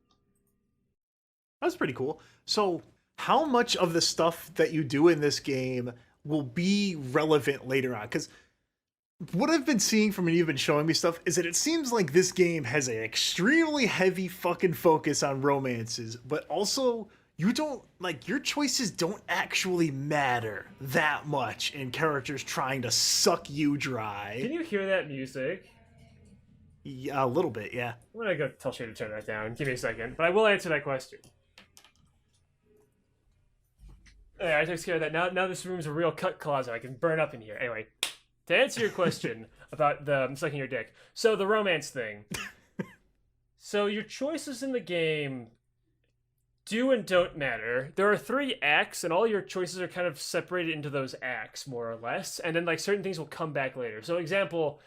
That's pretty cool. So how much of the stuff that you do in this game will be relevant later on? Because what I've been seeing from when you've been showing me stuff is that it seems like this game has an extremely heavy fucking focus on romances, but also you don't, like, your choices don't actually matter that much in characters trying to suck you dry. Can you hear that music? Yeah, a little bit, yeah. I'm gonna go tell Shay to turn that down. Give me a second, but I will answer that question. Alright, I took care of that. Now this room's a real cut closet. I can burn up in here. Anyway. To answer your question about the sucking your dick, so the romance thing. So your choices in the game do and don't matter. There are 3 acts, and all your choices are kind of separated into those acts, more or less. And then like certain things will come back later. So example,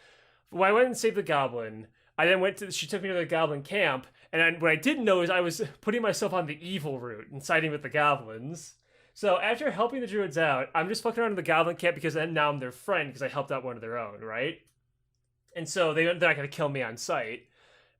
when I went and saved the goblin, I then she took me to the goblin camp, and what I didn't know is I was putting myself on the evil route and siding with the goblins. So after helping the druids out, I'm just fucking around in the goblin camp because then now I'm their friend because I helped out one of their own, right? And so they're not going to kill me on sight.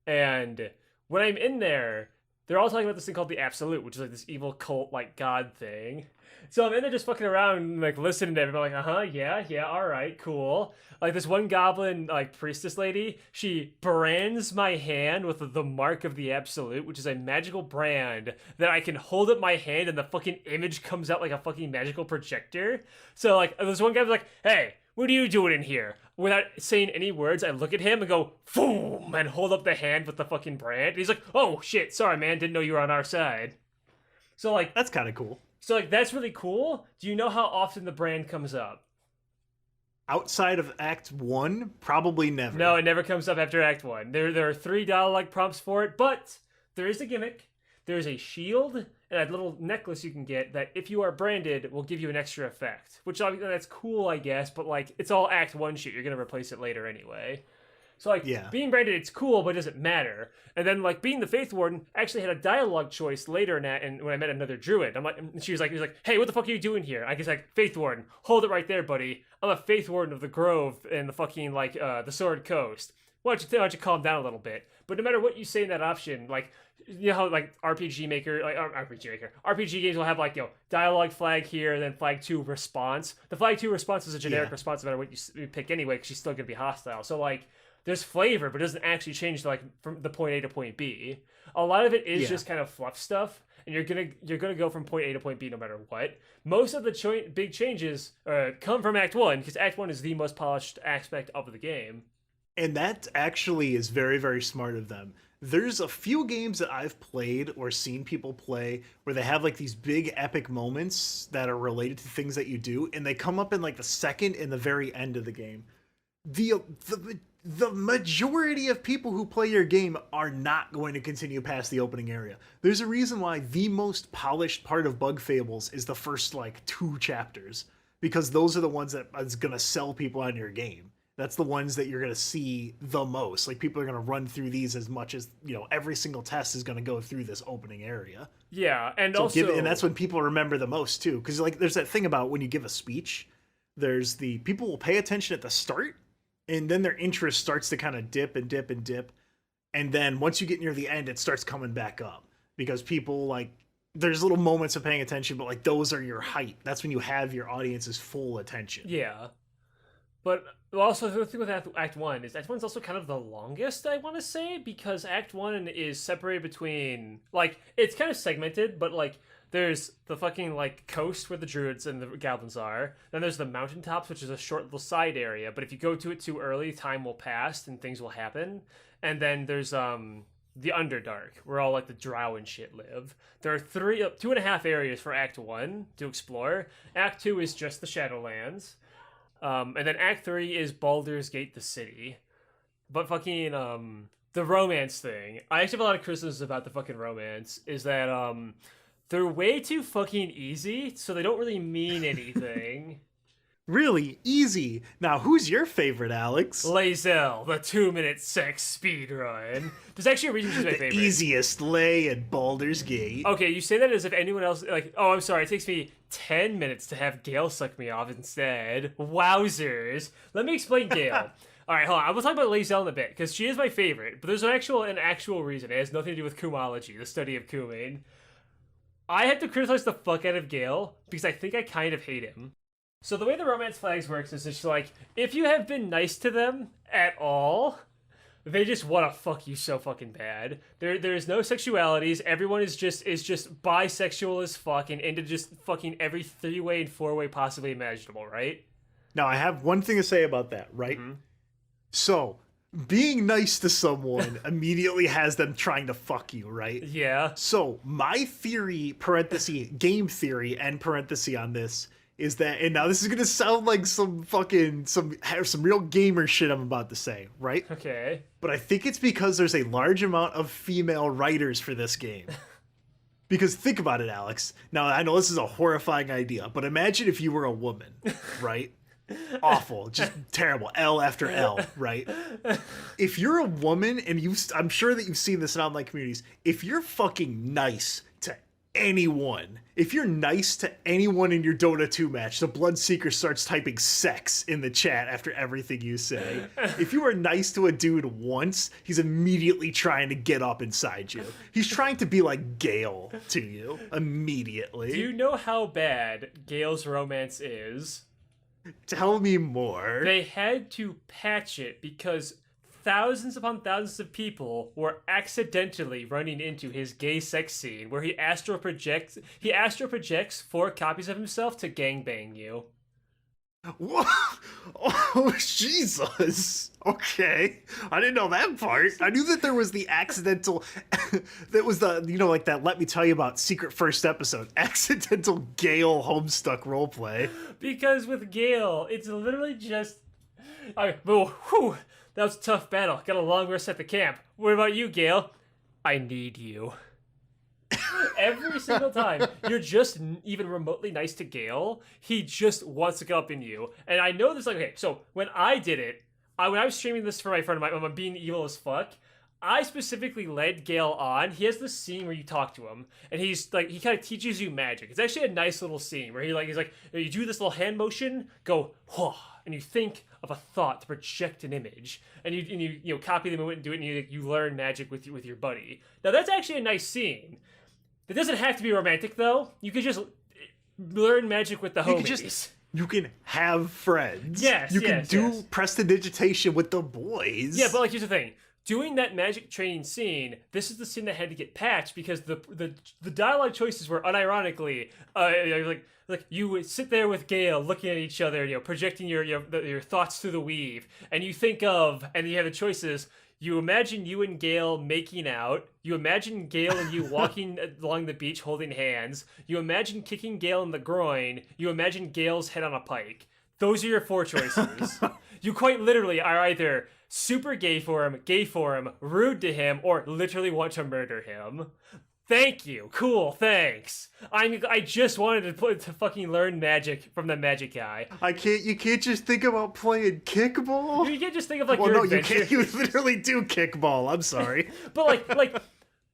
And when I'm in there, they're all talking about this thing called the Absolute, which is like this evil cult, like god thing. So I'm in there just fucking around, like listening to everybody, like, yeah, all right, cool. Like this one goblin, like priestess lady, she brands my hand with the mark of the Absolute, which is a magical brand that I can hold up my hand and the fucking image comes out like a fucking magical projector. So like, this one guy was like, hey, what are you doing in here? Without saying any words, I look at him and go, boom, and hold up the hand with the fucking brand. And he's like, oh shit, sorry man, didn't know you were on our side. So like, that's kind of cool. So like, that's really cool. Do you know how often the brand comes up? Outside of Act 1, probably never. No, it never comes up after Act 1. There are $3 like prompts for it, but there is a gimmick. There's a shield and a little necklace you can get that if you are branded will give you an extra effect, which that's cool, I guess, but like it's all Act 1 shit. You're gonna replace it later anyway. So like being branded, it's cool, but it doesn't matter. And then like being the Faith Warden, I actually had a dialogue choice later in that, and when I met another druid, he was like, hey, what the fuck are you doing here? I guess like, Faith Warden, hold it right there, buddy. I'm a Faith Warden of the Grove and the fucking like the Sword Coast. Why don't you calm down a little bit? But no matter what you say in that option, like, you know how like RPG games will have like, you know, dialogue flag here, and then flag 2 response. The flag 2 response is a generic response no matter what you pick anyway, because she's still gonna be hostile. So like, there's flavor, but it doesn't actually change like from the point A to point B. A lot of it is just kind of fluff stuff, and you're gonna go from point A to point B no matter what. Most of the big changes come from Act 1, because Act 1 is the most polished aspect of the game. And that actually is very, very smart of them. There's a few games that I've played or seen people play where they have like these big epic moments that are related to things that you do, and they come up in like the second and the very end of the game. The majority of people who play your game are not going to continue past the opening area. There's a reason why the most polished part of Bug Fables is the first like 2 chapters, because those are the ones that is going to sell people on your game. That's the ones that you're going to see the most. Like, people are going to run through these as much as, you know, every single test is going to go through this opening area. Yeah, and and that's when people remember the most too, because like there's that thing about when you give a speech, there's the people will pay attention at the start, and then their interest starts to kind of dip and dip and dip, and then once you get near the end, it starts coming back up, because people like, there's little moments of paying attention, but like those are your height. That's when you have your audience's full attention. Yeah. But also, the thing with Act 1 is Act 1 is also kind of the longest, I want to say, because Act 1 is separated between, like, it's kind of segmented, but, like, there's the fucking, like, coast where the druids and the goblins are. Then there's the mountaintops, which is a short little side area, but if you go to it too early, time will pass and things will happen. And then there's, the Underdark, where all, like, the drow and shit live. There are 2.5 areas for Act 1 to explore. Act 2 is just the Shadowlands. And then Act 3 is Baldurs Gate, the city. But fucking, the romance thing. I actually have a lot of criticisms about the fucking romance, is that, they're way too fucking easy, so they don't really mean anything. Really? Easy? Now, who's your favorite, Aleks? Lae'zel, the 2-minute sex speedrun. There's actually a reason she's my favorite. Easiest lay at Baldurs Gate. Okay, you say that as if anyone else, like, oh, I'm sorry, it takes me 10 minutes to have Gale suck me off instead. Wowzers. Let me explain Gale. All right, hold on. I will talk about Lae'zel in a bit, because she is my favorite, but there's an actual reason. It has nothing to do with Kumology, the study of Kumain. I have to criticize the fuck out of Gale, because I think I kind of hate him. So the way the romance flags works is it's like, if you have been nice to them at all, they just want to fuck you so fucking bad. There's no sexualities. Everyone is just bisexual as fuck and into just fucking every 3-way and 4-way possibly imaginable, right? Now, I have one thing to say about that, right? Mm-hmm. So, being nice to someone immediately has them trying to fuck you, right? Yeah. So, my theory, parenthesis, game theory, end parenthesis on this, is that, and now this is gonna sound like some real gamer shit I'm about to say, right? Okay. But I think it's because there's a large amount of female writers for this game. Because think about it, Aleks. Now, I know this is a horrifying idea, but imagine if you were a woman, right? Awful, just terrible, L after L, right? If you're a woman, and I'm sure that you've seen this in online communities, if you're fucking nice to anyone, if you're nice to anyone in your Dota 2 match, the Bloodseeker starts typing sex in the chat after everything you say. If you are nice to a dude once, he's immediately trying to get up inside you. He's trying to be like Gale to you immediately. Do you know how bad Gale's romance is? Tell me more. They had to patch it because thousands upon thousands of people were accidentally running into his gay sex scene where he astral projects 4 copies of himself to gangbang you. What? Oh, Jesus. Okay. I didn't know that part. I knew that there was the accidental, that was the, you know, like that let me tell you about secret first episode, accidental Gale Homestuck roleplay. Because with Gale, it's literally just, whew, that was a tough battle. Got a long rest at the camp. What about you, Gale? I need you. every single time you're just even remotely nice to Gale, he just wants to go up in you. And I know this, like, okay, so when I did it, when I was streaming this for my friend of mine, when I'm being evil as fuck, I specifically led Gale on. He has this scene where you talk to him, and he's like, he kind of teaches you magic. It's actually a nice little scene where he's like, you do this little hand motion, go, whoa, and you think of a thought to project an image, and you copy the movement and do it, and you learn magic with your buddy. Now that's actually a nice scene. It doesn't have to be romantic though. You could just learn magic with the homies. You can have friends. Yes, you can do prestidigitation with the boys. Yeah, but like here's the thing. Doing that magic training scene, this is the scene that had to get patched because the dialogue choices were unironically like you would sit there with Gale looking at each other, projecting your thoughts through the weave, and you think of, and you have the choices. You imagine you and Gale making out. You imagine Gale and you walking along the beach holding hands. You imagine kicking Gale in the groin. You imagine Gale's head on a pike. Those are your 4 choices. You quite literally are either super gay for him, rude to him, or literally want to murder him. Thank you. Cool, thanks. I just wanted to fucking learn magic from the magic guy. You can't just think about playing kickball? You can't just think of like your adventure. You can't. You literally do kickball. I'm sorry. But like,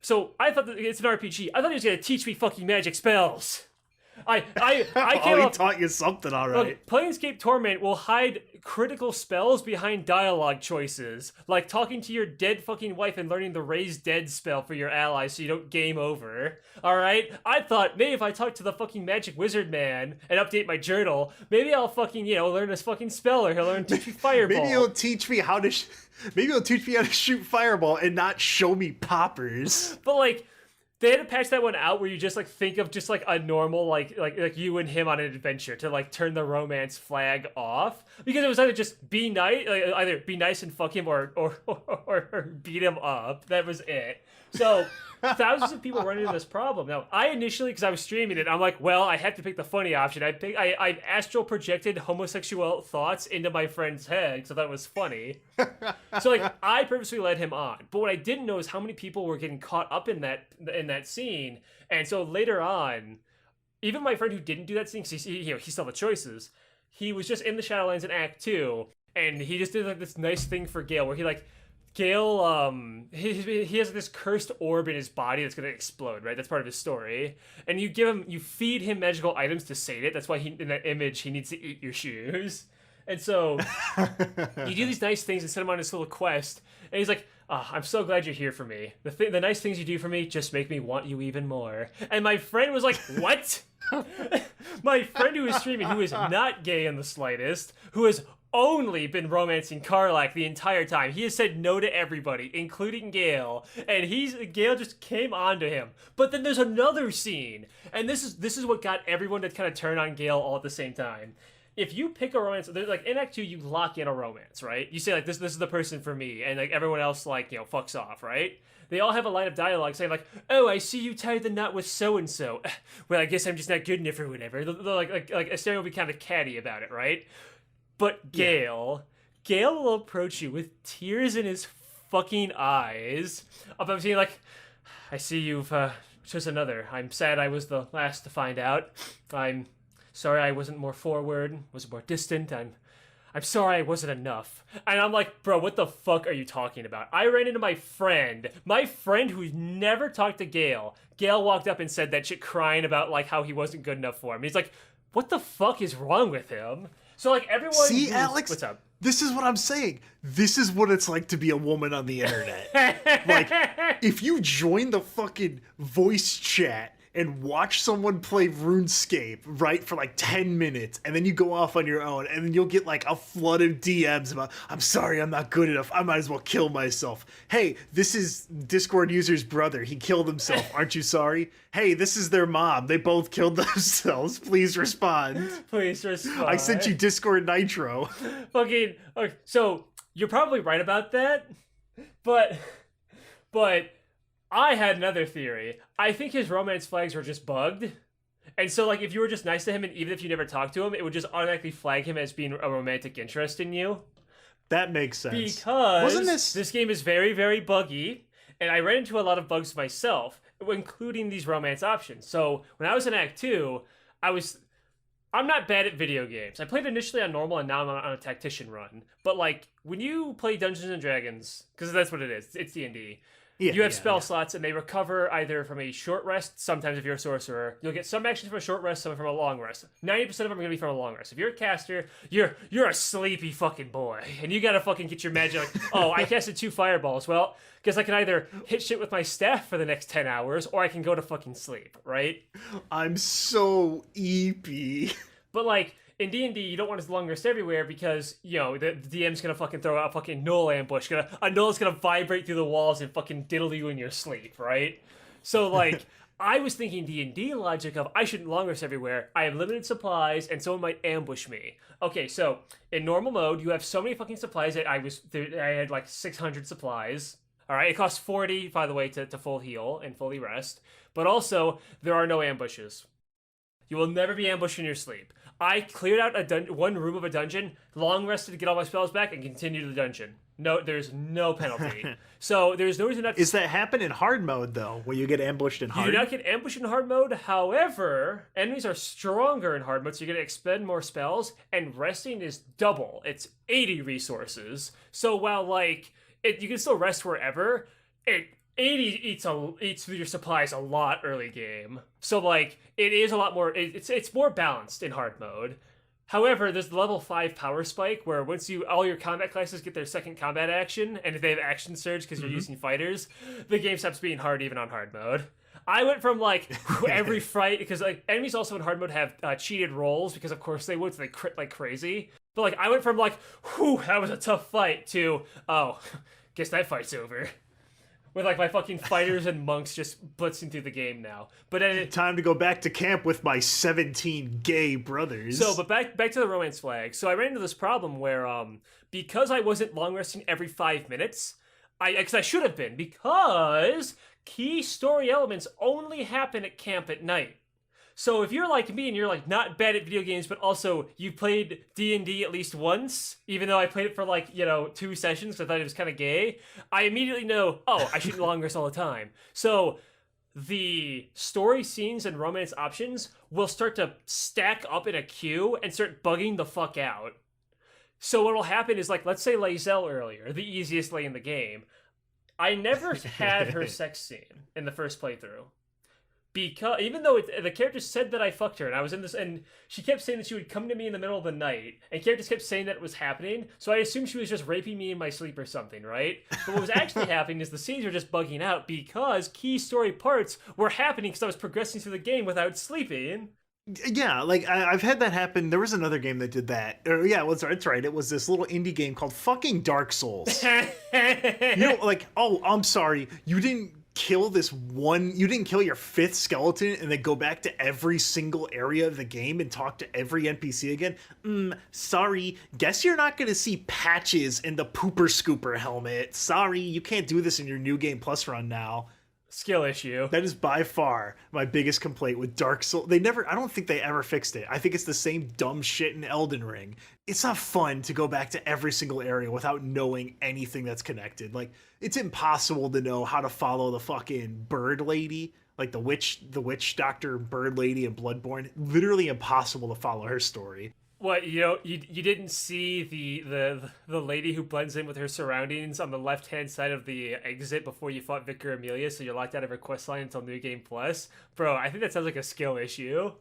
so I thought that it's an RPG. I thought he was gonna teach me fucking magic spells. I came up. He taught you something, all right. Look, Planescape Torment will hide critical spells behind dialogue choices, like talking to your dead fucking wife and learning the raise dead spell for your allies so you don't game over. All right, I thought maybe if I talk to the fucking magic wizard man and update my journal, maybe I'll fucking learn this fucking spell, or he'll learn to teach me fireball. Maybe he'll teach me how to. Maybe he'll teach me how to shoot fireball and not show me poppers. But like, they had to patch that one out where you just like think of just like a normal like you and him on an adventure to like turn the romance flag off, because it was either just be nice, either be nice and fuck him, or beat him up. That was it. So thousands of people run into this problem. Now, I initially, because I was streaming it, I'm like, well, I have to pick the funny option. I astral projected homosexual thoughts into my friend's head because I thought it was funny. So like, I purposely led him on. But what I didn't know is how many people were getting caught up in that scene. And so later on, even my friend who didn't do that scene, because he saw the choices, he was just in the Shadowlands in Act 2, and he just did like this nice thing for Gale where Gale, he has this cursed orb in his body that's gonna explode, right? That's part of his story. And you feed him magical items to sate it. That's why in that image, he needs to eat your shoes. And so, you do these nice things and send him on this little quest. And he's like, I'm so glad you're here for me. The nice things you do for me just make me want you even more. And my friend was like, what? My friend who was streaming, who is not gay in the slightest, who has only been romancing Karlach the entire time. He has said no to everybody, including Gale, and Gale just came on to him. But then there's another scene, and this is what got everyone to kind of turn on Gale all at the same time. If you pick a romance, like in Act 2, you lock in a romance, right? You say like, this is the person for me, and like everyone else like, fucks off, right? They all have a line of dialogue saying like, oh, I see you tied the knot with so-and-so. Well, I guess I'm just not good enough or whatever. Like Asteria will be kind of catty about it, right? But Gale will approach you with tears in his fucking eyes about saying like, I see you've chosen another. I'm sad I was the last to find out. I'm sorry I wasn't more forward, was more distant. I'm sorry I wasn't enough. And I'm like, bro, what the fuck are you talking about? I ran into my friend who's never talked to Gale. Gale walked up and said that shit, crying about like how he wasn't good enough for him. He's like, what the fuck is wrong with him? So like everyone. See, Aleks, what's up? This is what I'm saying. This is what it's like to be a woman on the internet. Like, if you join the fucking voice chat and watch someone play RuneScape, right, for like 10 minutes, and then you go off on your own, and then you'll get like a flood of DMs about, I'm sorry, I'm not good enough, I might as well kill myself. Hey, this is Discord user's brother, he killed himself, aren't you sorry? Hey, this is their mom, they both killed themselves, please respond. Please respond. I sent you Discord Nitro. Fucking, okay, so you're probably right about that, but I had another theory. I think his romance flags were just bugged. And so, like, if you were just nice to him, and even if you never talked to him, it would just automatically flag him as being a romantic interest in you. That makes sense. Because wasn't this game is very, very buggy, and I ran into a lot of bugs myself. including these romance options. So when I was in Act 2, I'm not bad at video games. I played initially on normal, and now I'm on a tactician run. But like when you play Dungeons and Dragons, because that's what it is, it's D&D. You have spell slots, and they recover either from a short rest. Sometimes, if you're a sorcerer, you'll get some actions from a short rest, some from a long rest. 90% of them are going to be from a long rest. If you're a caster, you're a sleepy fucking boy, and you gotta fucking get your magic. Like, oh, I casted 2 fireballs. Well, because I can either hit shit with my staff for the next 10 hours, or I can go to fucking sleep. Right? I'm so eepy. But like in D&D, you don't want his long rest everywhere because, you know, the DM's gonna fucking throw out a fucking null ambush. A null's gonna vibrate through the walls and fucking diddle you in your sleep, right? So, like, I was thinking D&D logic of, I shouldn't long rest everywhere. I have limited supplies, and someone might ambush me. Okay, so, in normal mode, you have so many fucking supplies that I had, like, 600 supplies. Alright, it costs 40, by the way, to full heal and fully rest. But also, there are no ambushes. You will never be ambushed in your sleep. I cleared out one room of a dungeon, long rested to get all my spells back, and continued the dungeon. No, there's no penalty. So there's no reason not to... Is that happen in hard mode, though, where you get ambushed in hard? You do not get ambushed in hard mode. However, enemies are stronger in hard mode, so you're going to expend more spells, and resting is double. It's 80 resources. So while, like, you can still rest wherever, 80 eats through your supplies a lot early game. So, like, it is a lot more... It's more balanced in hard mode. However, there's the level 5 power spike, where once all your combat classes get their second combat action, and if they have action surge because you're using fighters, the game stops being hard even on hard mode. I went from, like, every fight... Because, like, enemies also in hard mode have cheated rolls, because, of course, they would, so they crit like crazy. But, like, I went from, like, whew, that was a tough fight, to, oh, guess that fight's over. With, like, my fucking fighters and monks just blitzing through the game now. But then time to go back to camp with my 17 gay brothers. So, but back to the romance flag. So I ran into this problem where, because I wasn't long resting every 5 minutes, because I should have been, because key story elements only happen at camp at night. So if you're like me and you're like not bad at video games, but also you played D&D at least once, even though I played it for like, 2 sessions because I thought it was kind of gay, I immediately know, oh, I shouldn't long rest all the time. So the story scenes and romance options will start to stack up in a queue and start bugging the fuck out. So what will happen is, like, let's say Lae'zel earlier, the easiest lay in the game. I never had her sex scene in the first playthrough. Because even though the character said that I fucked her, and I was in this, and she kept saying that she would come to me in the middle of the night, and characters kept saying that it was happening, so I assumed she was just raping me in my sleep or something, right? But what was actually happening is the scenes were just bugging out because key story parts were happening because I was progressing through the game without sleeping. Yeah, like, I've had that happen. There was another game that did that. That's right. It was this little indie game called fucking Dark Souls. Like, oh, I'm sorry. You didn't kill your 5th skeleton and then go back to every single area of the game and talk to every NPC again? Sorry. Guess you're not gonna see patches in the pooper scooper helmet. Sorry, you can't do this in your New Game Plus run now. Skill issue. That is by far my biggest complaint with Dark Souls. I don't think they ever fixed it. I think it's the same dumb shit in Elden Ring. It's not fun to go back to every single area without knowing anything that's connected. Like, it's impossible to know how to follow the fucking bird lady, like the witch doctor bird lady in Bloodborne. Literally impossible to follow her story. What, you didn't see the lady who blends in with her surroundings on the left-hand side of the exit before you fought Vicar Amelia, so you're locked out of her questline until New Game Plus? Bro, I think that sounds like a skill issue.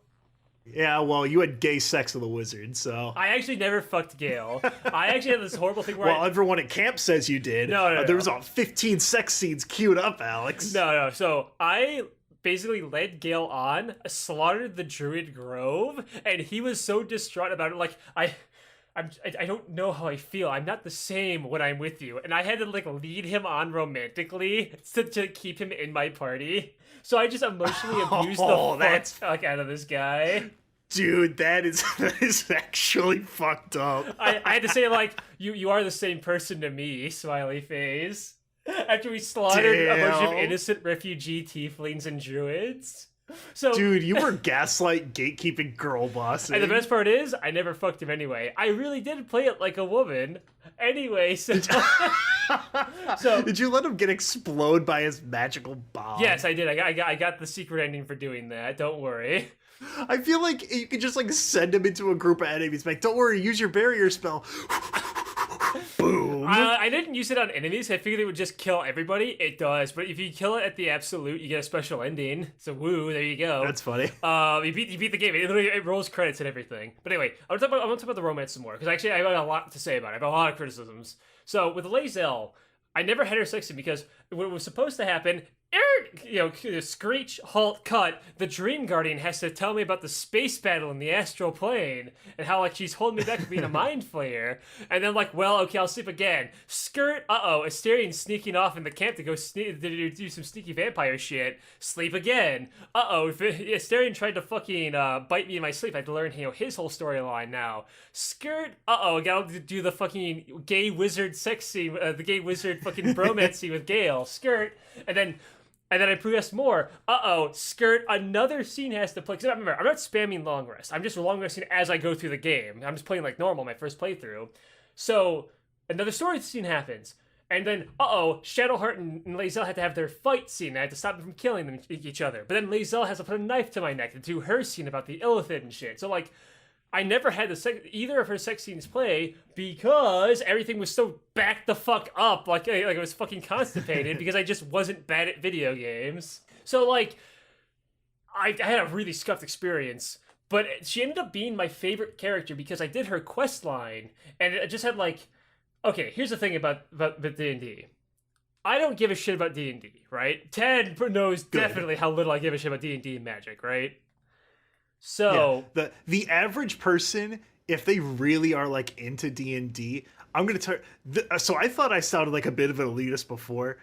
Yeah, well, you had gay sex with a wizard, so... I actually never fucked Gale. I actually had this horrible thing where everyone at camp says you did. No. There was all 15 sex scenes queued up, Aleks. No. So, I basically led Gale on, slaughtered the Druid Grove, and he was so distraught about it, like, I don't know how I feel. I'm not the same when I'm with you. And I had to, like, lead him on romantically to keep him in my party. So I just emotionally abused the fuck out of this guy. Dude, that is actually fucked up. I had to say, like, you are the same person to me, smiley face. After we slaughtered a bunch of innocent refugee tieflings and druids. So, dude, you were gaslight gatekeeping girl bossing. And the best part is, I never fucked him anyway. I really did play it like a woman. Anyway, so So did you let him get explode by his magical bomb? yes, I did. I got the secret ending for doing that. Don't worry. I feel like you could just like send him into a group of enemies. Like, don't worry, use your barrier spell. Boom. I didn't use it on enemies. I figured it would just kill everybody. It does, but if you kill it at the absolute, you get a special ending. So woo, there you go. That's funny. You beat the game. It rolls credits and everything. But anyway, I want to talk about the romance some more because actually I have a lot to say about it. I have a lot of criticisms. So with Lazel, I never had her sex scene because what was supposed to happen, screech, halt, cut. The Dream Guardian has to tell me about the space battle in the astral plane and how like she's holding me back from being a mind flayer. And then like, well, okay, I'll sleep again. Skirt, Asterion sneaking off in the camp to go do some sneaky vampire shit. Sleep again. If Asterion tried to fucking bite me in my sleep, I had to learn his whole storyline now. Skirt, I gotta do the fucking gay wizard sex scene, the gay wizard fucking bromance scene with Gale. Skirt, and then I progressed more. Skirt, another scene has to play. Because remember, I'm not spamming long rest. I'm just long resting as I go through the game. I'm just playing like normal, my first playthrough. So, another story scene happens. And then, Shadowheart and Lazel had to have their fight scene. I had to stop them from killing each other. But then Lazel has to put a knife to my neck to do her scene about the illithid and shit. So, like, I never had either of her sex scenes play because everything was so backed the fuck up, like I was fucking constipated because I just wasn't bad at video games. So like, I had a really scuffed experience, but she ended up being my favorite character because I did her quest line, and it just had like, okay, here's the thing about D&D. I don't give a shit about D&D, right? Tad knows definitely how little I give a shit about D&D and Magic, right? So yeah, the average person, if they really are like into D&D, I'm gonna tell. So I thought I sounded like a bit of an elitist before.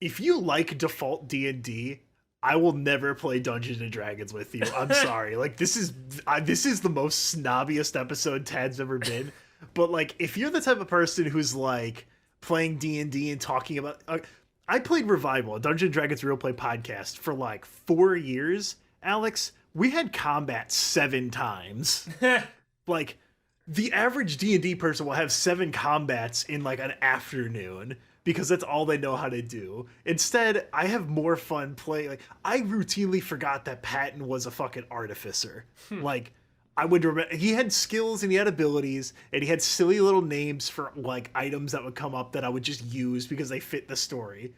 If you like default D&D, I will never play Dungeons and Dragons with you. I'm sorry. Like this is the most snobbiest episode Tad's ever been. But like, if you're the type of person who's like playing D&D and talking about, I played Revival, a Dungeons and Dragons real play podcast for like 4 years, Aleks. We had combat 7 times. Like, the average D&D person will have 7 combats in, like, an afternoon because that's all they know how to do. Instead, I have more fun playing. Like, I routinely forgot that Patton was a fucking artificer. Like, I would remember. He had skills and he had abilities, and he had silly little names for, like, items that would come up that I would just use because they fit the story.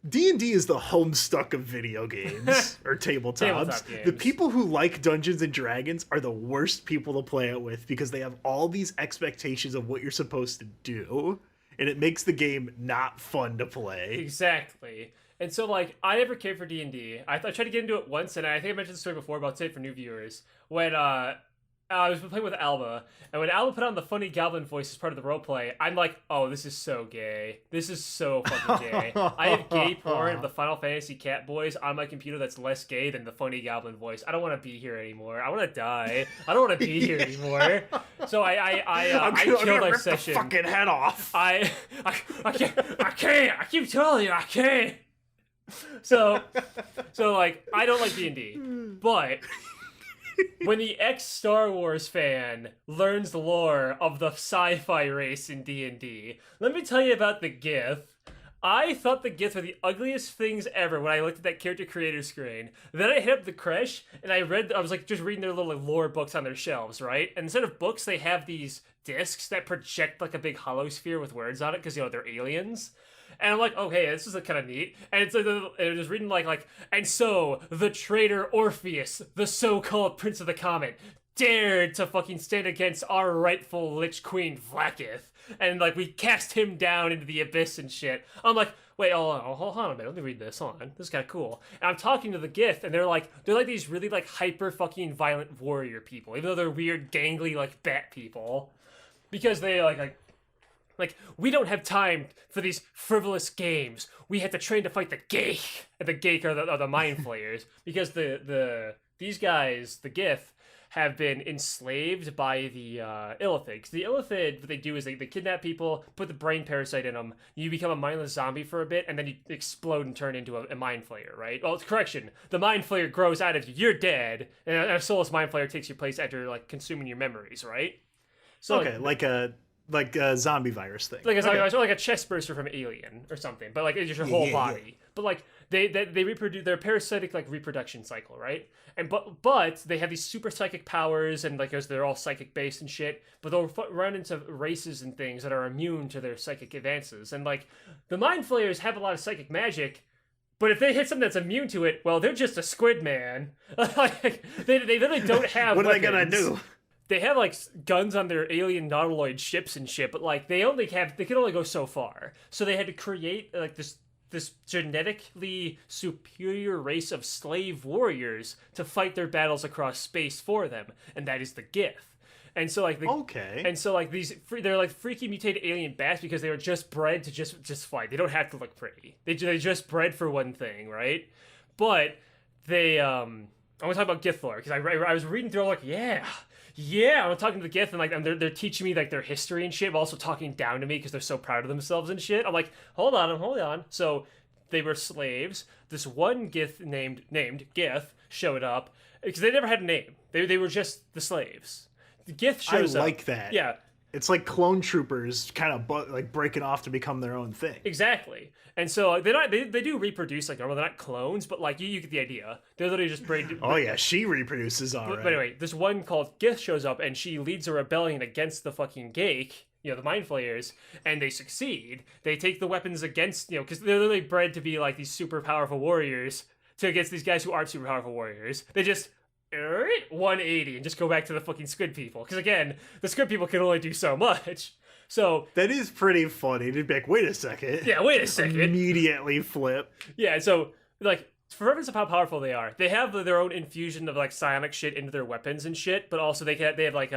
D&D is the Homestuck of video games or tabletops. The people who like Dungeons and Dragons are the worst people to play it with because they have all these expectations of what you're supposed to do, and it makes the game not fun to play. Exactly. And so, like, I never cared for D&D. I tried to get into it once, and I think I mentioned the story before, but I'll say it for new viewers. When I was playing with Alba, and when Alba put on the funny goblin voice as part of the roleplay, I'm like, oh, this is so gay. This is so fucking gay. I have gay porn of the Final Fantasy cat boys on my computer that's less gay than the funny goblin voice. I don't want to be here anymore. I want to die. I don't want to be here anymore. So I killed our session. The fucking head off. I can't. I keep telling you, I can't. So like, I don't like D&D, but when the ex-Star Wars fan learns the lore of the sci-fi race in D&D, let me tell you about the Gith. I thought the Gith were the ugliest things ever when I looked at that character creator screen. Then I hit up the Kresh, and I was like just reading their little like, lore books on their shelves, right? And instead of books, they have these discs that project like a big hollow sphere with words on it, because, they're aliens. And I'm like, okay, this is kind of neat. And it's like, it was reading like, and so the traitor Orpheus, the so-called Prince of the Comet, dared to fucking stand against our rightful Lich Queen Vlaakith. And like, we cast him down into the abyss and shit. I'm like, wait, hold on a minute, let me read this. Hold on, this is kind of cool. And I'm talking to the Gith, and they're like these really like hyper fucking violent warrior people, even though they're weird, gangly like bat people, because they like, we don't have time for these frivolous games. We have to train to fight the Gake. And the Gake are the mind flayers. Because these guys, the Gith, have been enslaved by the illithid. The illithid, what they do is they kidnap people, put the brain parasite in them, you become a mindless zombie for a bit, and then you explode and turn into a mind flayer, right? Well, correction, the mind flayer grows out of you, you're dead, and a soulless mind flayer takes your place after, like, consuming your memories, right? So, okay, like a like a zombie virus thing. Like a zombie Okay. virus, or like a chest burster from Alien or something, but like it's just your whole body. But like they reproduce their parasitic like reproduction cycle, right? And but they have these super psychic powers, and like they're all psychic based and shit. But they'll run into races and things that are immune to their psychic advances. And like the mind flayers have a lot of psychic magic. But if they hit something that's immune to it, well, they're just a squid man. Like they literally don't have. What are they weapons. gonna do? They have like guns on their alien nautiloid ships and shit, but like they can only go so far. So they had to create like this genetically superior race of slave warriors to fight their battles across space for them, and that is the Gith. And so like they're like freaky mutated alien bats because they were just bred to just fight. They don't have to look pretty. They just bred for one thing, right? But they I want to talk about Gith lore because I was reading through like I'm talking to the Gith and they're teaching me like their history and shit, but also talking down to me because they're so proud of themselves and shit. I'm like, hold on. So they were slaves. This one Gith named Gith showed up because they never had a name. They were just the slaves. The Gith shows up. I like that. Yeah. It's like clone troopers kind of like breaking off to become their own thing. Exactly. And so they do reproduce like normal. They're not clones, but like you get the idea. They're literally just Oh yeah, she reproduces all right. But anyway, this one called Gith shows up and she leads a rebellion against the fucking Gake, the mind flayers, and they succeed. They take the weapons against, because they're literally bred to be like these super powerful warriors to against these guys who aren't super powerful warriors. They just 180 and just go back to the fucking squid people. Because again, the squid people can only do so much. So that is pretty funny. To be like, wait a second. Yeah, wait a second. Immediately flip. Yeah, so like for reference of how powerful they are, they have their own infusion of like psionic shit into their weapons and shit. But also they have like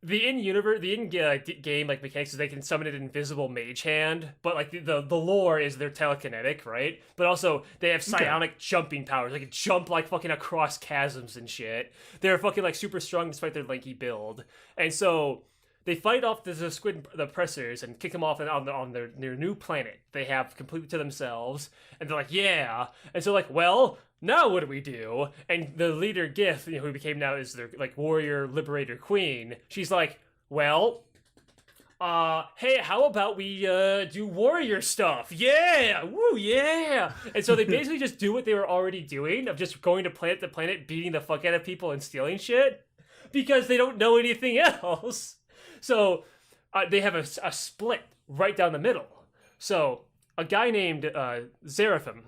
the in-game like mechanics is they can summon an invisible mage hand, but like the lore is they're telekinetic, right? But also they have psionic jumping powers. They can jump like fucking across chasms and shit. They're fucking like super strong despite their lanky build. And so they fight off the squid oppressors and kick them off on their new planet they have completely to themselves. And they're like, yeah. And so like, well, now what do we do? And the leader Gith, who became now is their like warrior liberator queen, she's like, well, hey, how about we do warrior stuff? Yeah, woo, yeah. And so they basically just do what they were already doing of just going to planet to planet, beating the fuck out of people and stealing shit because they don't know anything else. So they have a split right down the middle. So a guy named Zerathim,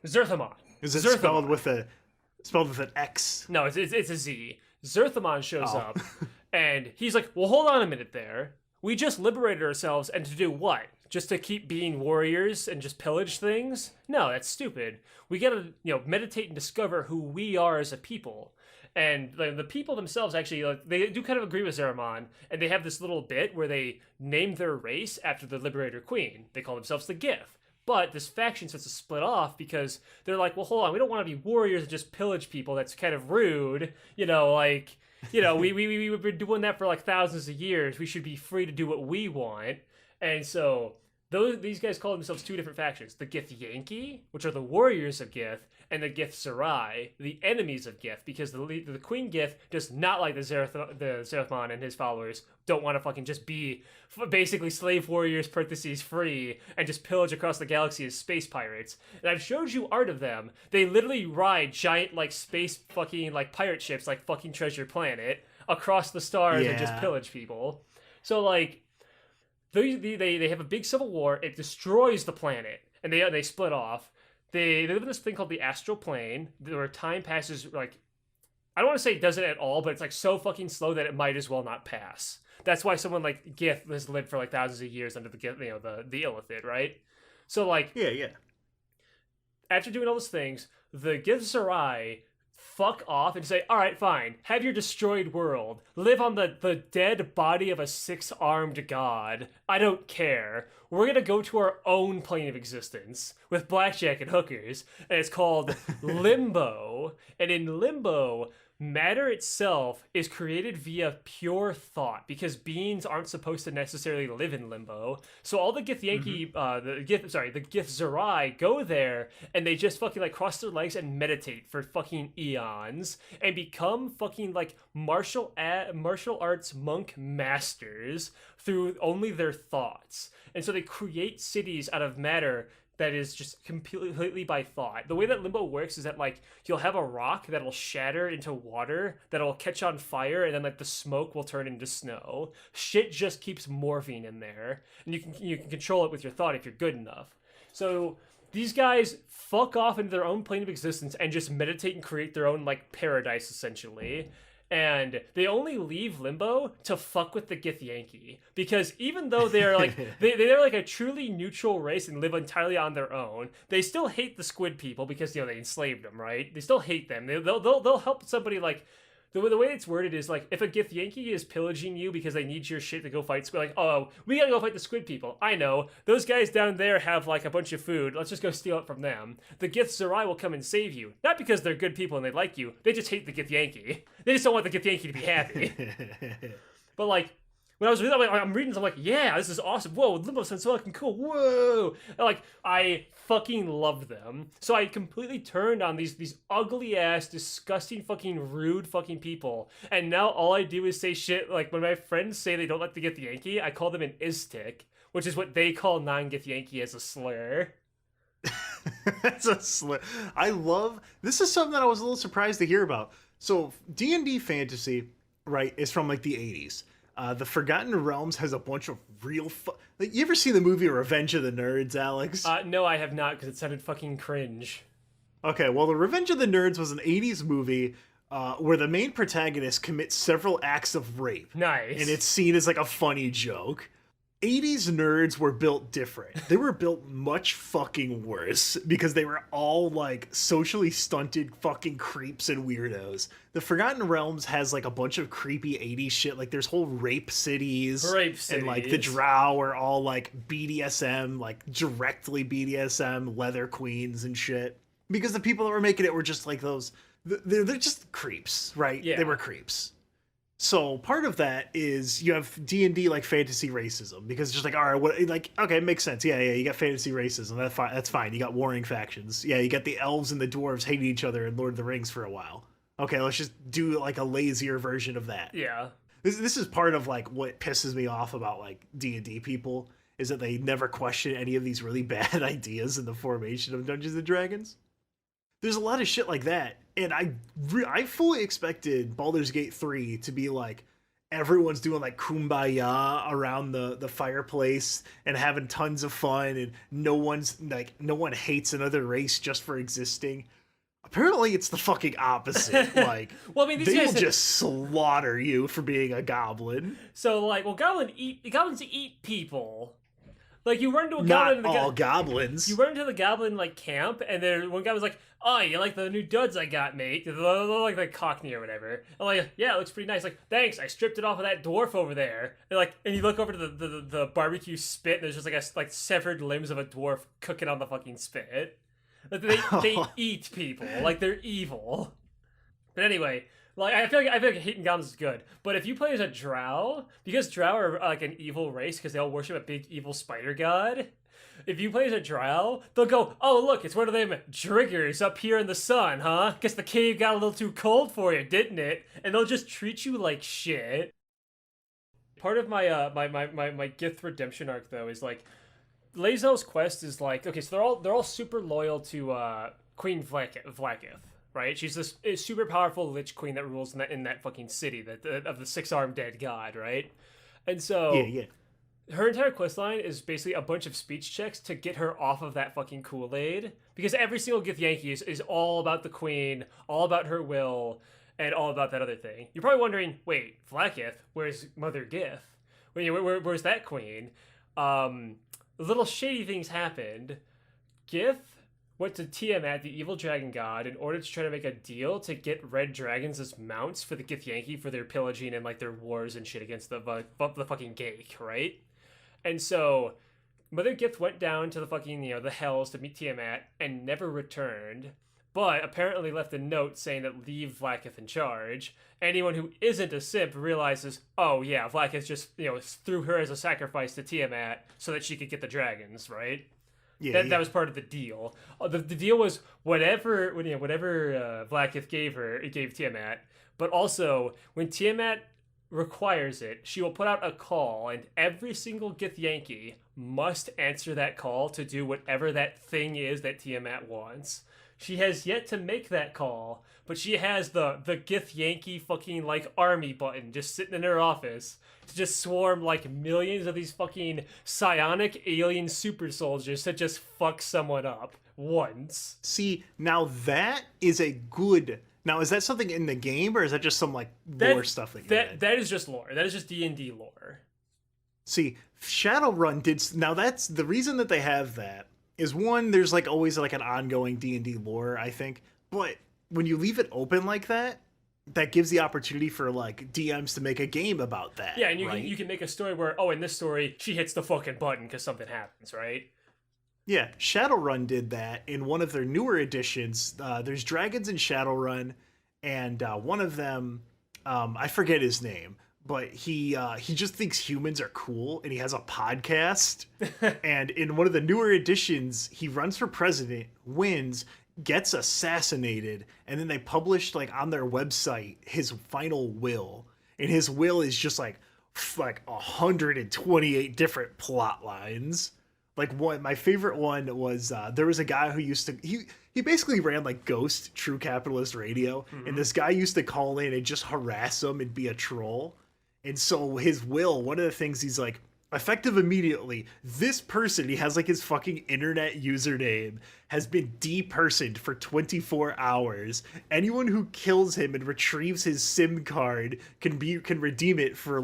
it's Zerthamon. Is it spelled with an X? No, it's a Z. Zerthamon shows up, and he's like, well, hold on a minute there. We just liberated ourselves, and to do what? Just to keep being warriors and just pillage things? No, that's stupid. We gotta, meditate and discover who we are as a people. And the people themselves actually, they do kind of agree with Zeramon, and they have this little bit where they name their race after the liberator queen. They call themselves the Gith. But this faction starts to split off because they're like, well, hold on, we don't want to be warriors and just pillage people. That's kind of rude. We've been doing that for like thousands of years. We should be free to do what we want. And so these guys call themselves two different factions. The githyanki, which are the warriors of Gith, and the githzerai, the enemies of Gith, because the Queen Gith does not like the Zerathmon and his followers don't want to fucking just be basically slave warriors, parentheses, free, and just pillage across the galaxy as space pirates. And I've showed you art of them. They literally ride giant, like, space fucking, like, pirate ships, like fucking Treasure Planet, across the stars and just pillage people. So, like, they have a big civil war. It destroys the planet, and they split off. They live in this thing called the astral plane, where time passes, like, I don't want to say it doesn't at all, but it's like so fucking slow that it might as well not pass. That's why someone like Gith has lived for like thousands of years under the illithid, right? So like, yeah. After doing all those things, the githzerai fuck off and say, all right, fine, have your destroyed world, live on the dead body of a 6-armed god. I don't care. We're gonna go to our own plane of existence with blackjack and hookers, and it's called Limbo. And in Limbo, matter itself is created via pure thought because beings aren't supposed to necessarily live in limbo. So all the githyanki, the githzerai go there and they just fucking like cross their legs and meditate for fucking eons and become fucking like martial arts monk masters through only their thoughts. And so they create cities out of matter that is just completely by thought. The way that limbo works is that like you'll have a rock that'll shatter into water that'll catch on fire, and then like the smoke will turn into snow. Shit just keeps morphing in there, and you can control it with your thought if you're good enough. So these guys fuck off into their own plane of existence and just meditate and create their own like paradise essentially. And they only leave limbo to fuck with the githyanki, because even though they're like they're like a truly neutral race and live entirely on their own, they still hate the squid people because they enslaved them, right? They still hate them. They'll help somebody like. The way it's worded is like, if a githyanki is pillaging you because they need your shit to go fight squid, like, oh, we gotta go fight the squid people. I know. Those guys down there have like a bunch of food. Let's just go steal it from them. The githzerai will come and save you. Not because they're good people and they like you. They just hate the githyanki. They just don't want the githyanki to be happy. But like, when I was reading, I'm reading, I'm like, yeah, this is awesome. Whoa, limbo sounds so fucking cool. Whoa. And like, I fucking loved them. So I completely turned on these ugly ass, disgusting, fucking rude fucking people. And now all I do is say shit. Like when my friends say they don't like the githyanki, I call them an istic, which is what they call non-githyanki as a slur. That's a slur. This is something that I was a little surprised to hear about. So D&D fantasy, right, is from like the 80s. The Forgotten Realms has a bunch of real like, you ever see the movie Revenge of the Nerds, Aleks? No, I have not, because it sounded fucking cringe. Okay, well, the Revenge of the Nerds was an 80s movie where the main protagonist commits several acts of rape. Nice. And it's seen as like a funny joke. 80s nerds were built different. They were built much fucking worse because they were all like socially stunted fucking creeps and weirdos. The Forgotten Realms has like a bunch of creepy 80s shit. Like there's whole rape cities. And like the drow are all like BDSM, like directly BDSM, leather queens and shit. Because the people that were making it were just like those, they're just creeps, right? Yeah. They were creeps. So part of that is you have D&D like fantasy racism, because it's just like, all right, what, like, okay, it makes sense. Yeah, you got fantasy racism. That's fine. You got warring factions. Yeah, you got the elves and the dwarves hating each other in Lord of the Rings for a while. Okay, let's just do like a lazier version of that. Yeah. This is part of like what pisses me off about like D&D people, is that they never question any of these really bad ideas in the formation of Dungeons and Dragons. There's a lot of shit like that, and I fully expected Baldurs Gate 3 to be like everyone's doing like kumbaya around the fireplace and having tons of fun, and no one hates another race just for existing. Apparently it's the fucking opposite. Like, well, I mean, they will just slaughter you for being a goblin. So like, well, goblins eat people. Like, you run into a goblin. Not all goblins. You run into the goblin, like, camp, and then one guy was like, oh, you like the new duds I got, mate? They're like the Cockney or whatever. I'm like, yeah, it looks pretty nice. Like, thanks, I stripped it off of that dwarf over there. And you look over to the barbecue spit, and there's just like severed limbs of a dwarf cooking on the fucking spit. Like, they eat people. Like, they're evil. But anyway, like, I feel like hating goblins is good, but if you play as a drow, because drow are like an evil race because they all worship a big evil spider god. If you play as a drow, they'll go, oh look, it's one of them driggers up here in the sun, huh? Guess the cave got a little too cold for you, didn't it? And they'll just treat you like shit. Part of my my Gith redemption arc though is like, Lae'zel's quest is like, okay, so they're all super loyal to Queen Vlaakith. Right, she's this super powerful Lich Queen that rules in that fucking city of the six-armed dead god, right? And so her entire questline is basically a bunch of speech checks to get her off of that fucking Kool-Aid, because every single Githyanki is all about the queen, all about her will, and all about that other thing. You're probably wondering, wait, Vlaakith, where's Mother Gith? Where's that queen? Little shady things happened. Gith went to Tiamat, the evil dragon god, in order to try to make a deal to get red dragons as mounts for the Githyanki for their pillaging and like their wars and shit against the fucking Gake, right? And so Mother Gith went down to the fucking, the hells to meet Tiamat and never returned but apparently left a note saying that leave Vlaakith in charge. Anyone who isn't a simp realizes, oh yeah, Vlaakith just, threw her as a sacrifice to Tiamat so that she could get the dragons, right? Yeah, That was part of the deal. The deal was whatever Vlaakith gave her, it gave Tiamat. But also, when Tiamat requires it, she will put out a call, and every single githyanki must answer that call to do whatever that thing is that Tiamat wants. She has yet to make that call, but she has the githyanki fucking army button just sitting in her office to just swarm millions of these fucking psionic alien super soldiers to just fuck someone up once. See, now that is a good... Now, is that something in the game, or is that just some lore stuff that is just lore? That is just D&D lore. See, Shadowrun did... Now, that's... The reason that they have that is, one, there's always an ongoing D&D lore, I think. But when you leave it open like that, that gives the opportunity for DMs to make a game about that. Yeah, and you can make a story where, in this story, she hits the fucking button because something happens, right? Yeah, Shadowrun did that in one of their newer editions. There's dragons in Shadowrun, and one of them, I forget his name, but he just thinks humans are cool, and he has a podcast. And in one of the newer editions, he runs for president, wins, gets assassinated, and then they published on their website his final will, and his will is just 128 different plot lines. My favorite one was there was a guy who used to he basically ran Ghost True Capitalist Radio, and this guy used to call in and just harass him and be a troll. And so his will, one of the things he's effective immediately, this person, he has his fucking internet username, has been depersoned for 24 hours. Anyone who kills him and retrieves his SIM card can redeem it for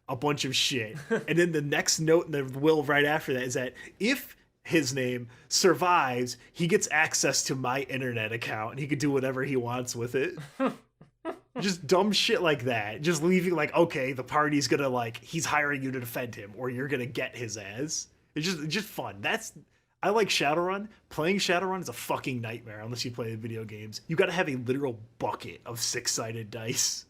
a bunch of shit. And then the next note in the will right after that is that if his name survives, he gets access to my internet account and he could do whatever he wants with it. Just dumb shit like that. Just leaving okay, the party's gonna he's hiring you to defend him, or you're gonna get his ass. It's just fun. I like Shadowrun. Playing Shadowrun is a fucking nightmare unless you play the video games. You gotta have a literal bucket of 6-sided dice.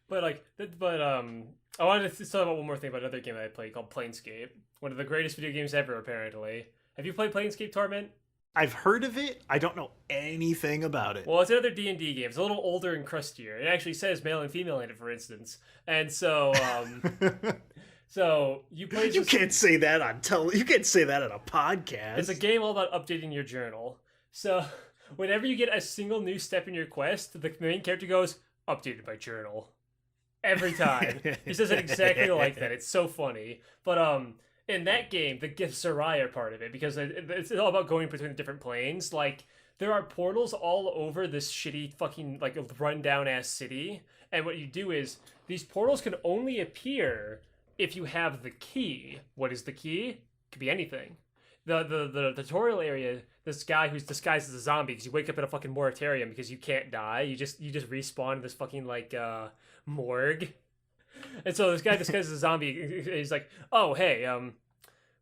But I wanted to talk about one more thing about another game I played called Planescape. One of the greatest video games ever, apparently. Have you played Planescape Torment? I've heard of it. I don't know anything about it. Well, it's another D&D game. It's a little older and crustier. It actually says male and female in it, for instance. And so, so you play. You can't say that on You can't say that on a podcast. It's a game all about updating your journal. So, whenever you get a single new step in your quest, the main character goes, "Updated my journal." Every time. He says it exactly like that. It's so funny. But in that game, the githzerai are part of it because it's all about going between the different planes. There are portals all over this shitty fucking rundown ass city, and what you do is these portals can only appear if you have the key. What is the key? Could be anything. The tutorial area, this guy who's disguised as a zombie because you wake up in a fucking moratorium because you can't die. You just respawn in this fucking morgue. And so this guy disguised as a zombie is oh hey,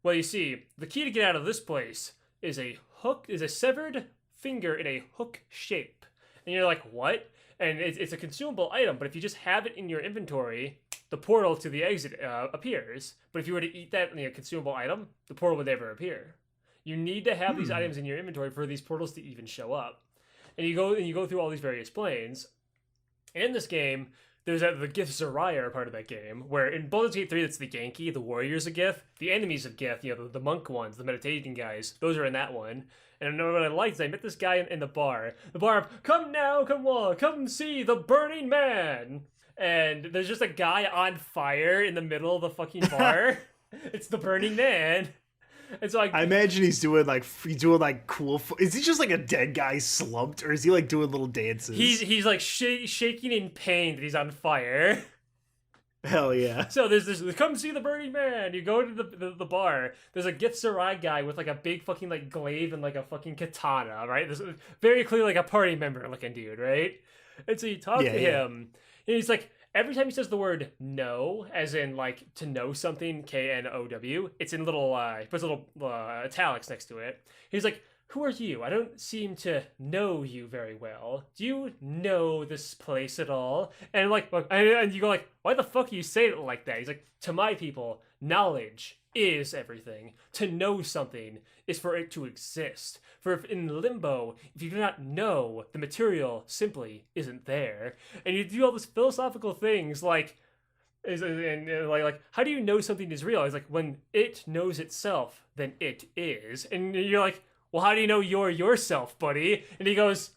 well you see, the key to get out of this place is a severed finger in a hook shape. And you're like, what? And it's a consumable item, but if you just have it in your inventory, the portal to the exit appears. But if you were to eat that consumable item, the portal would never appear. You need to have these items in your inventory for these portals to even show up. And you go through all these various planes. And in this game, there's the githzerai are part of that game, where in Baldurs Gate 3, that's the Yankee, the warriors of Gith. The enemies of Gith, the monk ones, the meditating guys, those are in that one. And what I liked is I met this guy in the bar. The bar, come now, come see the burning man. And there's just a guy on fire in the middle of the fucking bar. It's the burning man. And so I imagine he's doing cool. Is he just a dead guy slumped, or is he doing little dances? He's shaking in pain that he's on fire. Hell yeah! So there's come see the burning man. You go to the bar. There's a githzerai guy with a big fucking glaive and a fucking katana. Right? There's very clearly a party member looking dude. Right? And so you talk to him, and he's every time he says the word "know," as in to know something, KNOW, it's in little he puts little italics next to it. He's who are you? I don't seem to know you very well. Do you know this place at all? And like, and you go like, why the fuck are you saying it like that? He's like, to my people, knowledge is everything. To know something is for it to exist. For if in limbo, if you do not know, the material simply isn't there. And you do all these philosophical things like, like how do you know something is real? It's like when it knows itself, then it is. And you're like, well, how do you know you're yourself, buddy? And he goes,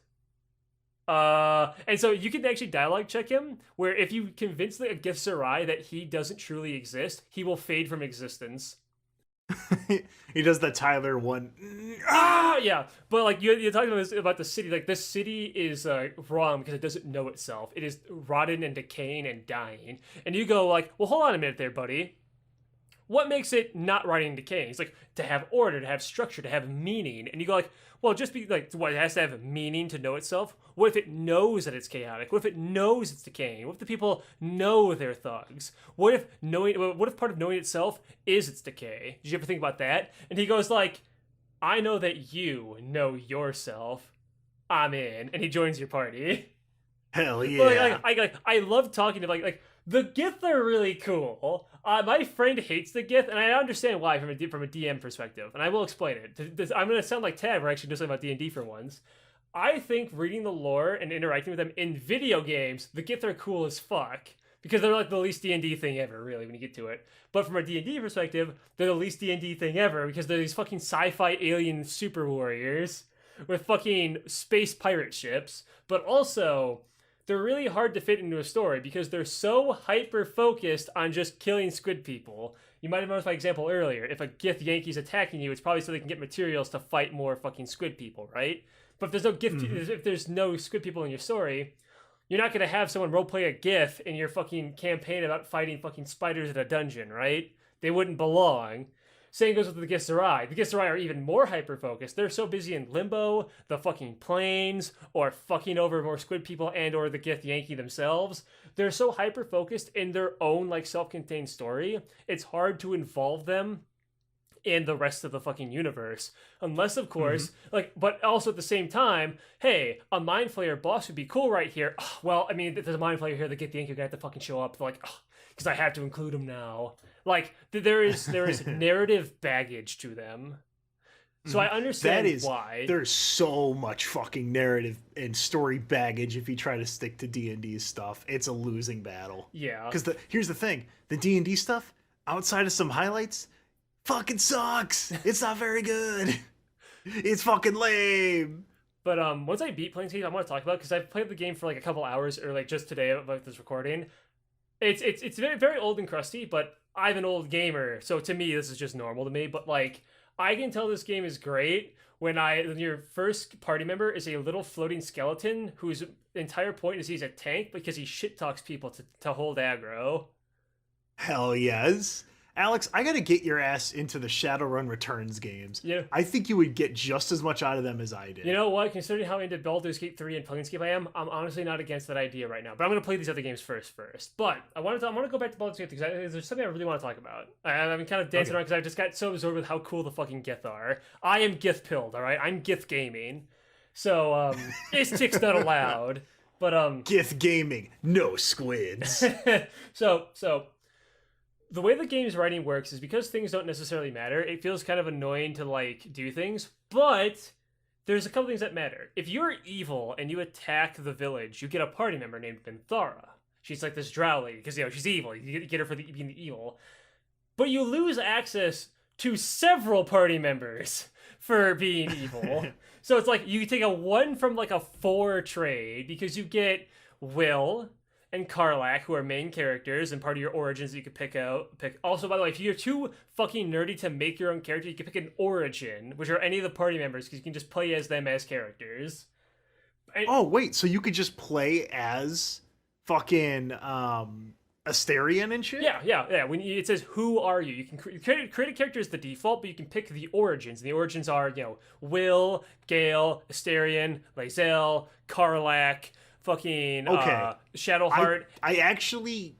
and so you can actually dialogue check him, where if you convince the githzerai that he doesn't truly exist, he will fade from existence. He does the Tyler one. Yeah, but like you're talking about the city. Like this city is wrong because it doesn't know itself. It is rotten and decaying and dying. And you go like, well, hold on a minute there, buddy. What makes it not rotting and decaying? It's like to have order, to have structure, to have meaning. And you go like, well, just be like, what, it has to have meaning to know itself? What if it knows that it's chaotic? What if it knows it's decaying? What if the people know they're thugs? What if part of knowing itself is its decay? Did you ever think about that? And he goes like, I know that you know yourself. I'm in. And he joins your party. Hell yeah. But I love talking to like the gith are really cool. My friend hates the gith, and I understand why from a DM perspective, and I will explain it. I'm going to sound like Tad. We're actually just talking about D&D for once. I think reading the lore and interacting with them in video games, the gith are cool as fuck. Because they're like the least D&D thing ever, really, when you get to it. But from a D&D perspective, they're the least D&D thing ever, because they're these fucking sci-fi alien super warriors with fucking space pirate ships. But also, they're really hard to fit into a story because they're so hyper-focused on just killing squid people. You might have noticed my example earlier. If a githyanki's attacking you, it's probably so they can get materials to fight more fucking squid people, right? But if there's no if there's no squid people in your story, you're not going to have someone roleplay a gith in your fucking campaign about fighting fucking spiders in a dungeon, right? They wouldn't belong. Same goes with the githzerai. The githzerai are even more hyper-focused. They're so busy in limbo, the fucking plains, or fucking over more squid people and or the githyanki themselves. They're so hyper-focused in their own like self-contained story, it's hard to involve them in the rest of the fucking universe. Unless, of course, but also at the same time, hey, a Mind Flayer boss would be cool right here. Ugh, well, I mean, if there's a Mind Flayer here, the githyanki are gonna have to fucking show up. They're like, because I have to include them now. Like, there is narrative baggage to them. So I understand why. There's so much fucking narrative and story baggage if you try to stick to D&D stuff. It's a losing battle. Yeah. Because here's the thing. The D&D stuff, outside of some highlights, fucking sucks. It's not very good. It's fucking lame. But once I beat Planescape, I want to talk about, because I've played the game for like a couple hours, or like just today about this recording. It's very, very old and crusty, but I'm an old gamer, so to me, this is just normal to me. But like, I can tell this game is great when your first party member is a little floating skeleton whose entire point is he's a tank because he shit talks people to hold aggro. Hell yes. Aleks, I gotta get your ass into the Shadowrun Returns games. Yeah. I think you would get just as much out of them as I did. You know what? Considering how into Baldurs Gate 3 and Planescape I am, I'm honestly not against that idea right now. But I'm gonna play these other games first. But I want to go back to Baldurs Gate 3 because there's something I really want to talk about. I'm kind of dancing around because I just got so absorbed with how cool the fucking gith are. I am githpilled, all right? I'm gith gaming. So, it's ticks not allowed. But, Gith gaming, no squids. So, the way the game's writing works is because things don't necessarily matter, it feels kind of annoying to, like, do things, but there's a couple things that matter. If you're evil and you attack the village, you get a party member named Binthara. She's like this drow lady, because, she's evil. You get her for being evil. But you lose access to several party members for being evil. So it's like, you take a 1 from, like, a 4 trade, because you get Will and Karlach, who are main characters and part of your origins that you could pick. Also, by the way, if you're too fucking nerdy to make your own character, you can pick an origin, which are any of the party members, because you can just play as them as characters. Oh, wait, so you could just play as fucking Astarion and shit? Yeah. When it says, who are you? You can create a character as the default, but you can pick the origins. And the origins are, Will, Gale, Astarion, Lae'zel, Karlach, fucking Shadowheart. I actually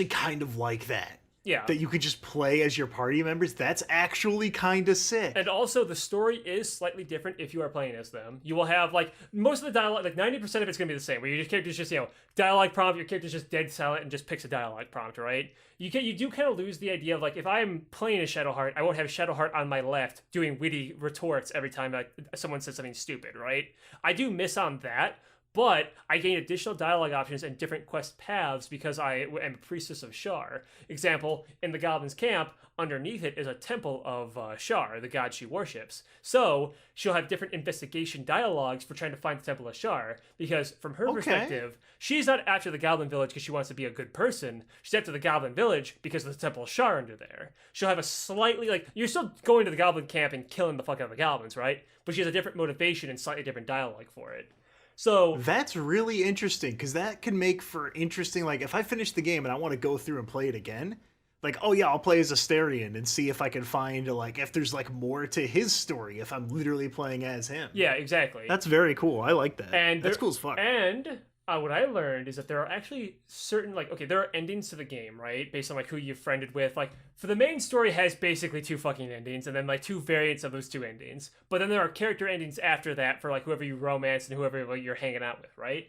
kind of like that. Yeah. that you could just play as your party members. That's actually kind of sick. And also, the story is slightly different if you are playing as them. You will have, like, most of the dialogue, like, 90% of it's going to be the same, where your character's just, dialogue prompt, your character's just dead silent and just picks a dialogue prompt, right? You do kind of lose the idea of, like, if I'm playing as Shadowheart, I won't have Shadowheart on my left doing witty retorts every time someone says something stupid, right? I do miss on that, but I gain additional dialogue options and different quest paths because I am a priestess of Shar. Example, in the Goblin's camp, underneath it is a temple of Shar, the god she worships. So she'll have different investigation dialogues for trying to find the temple of Shar, because from her perspective, she's not after the Goblin Village because she wants to be a good person. She's after the Goblin Village because of the temple of Shar under there. She'll have a slightly, like, you're still going to the Goblin camp and killing the fuck out of the goblins, right? But she has a different motivation and slightly different dialogue for it. So that's really interesting, because that can make for interesting, like, if I finish the game and I want to go through and play it again, like, oh yeah, I'll play as Asterion and see if I can find, like, if there's, like, more to his story if I'm literally playing as him. Yeah, exactly. That's very cool. I like that. And that's cool as fuck. And what I learned is that there are actually certain, like, okay, there are endings to the game, right? Based on, like, who you've friended with. Like, for the main story has basically 2 fucking endings, and then, like, 2 variants of those 2 endings. But then there are character endings after that for, like, whoever you romance and whoever, like, you're hanging out with, right?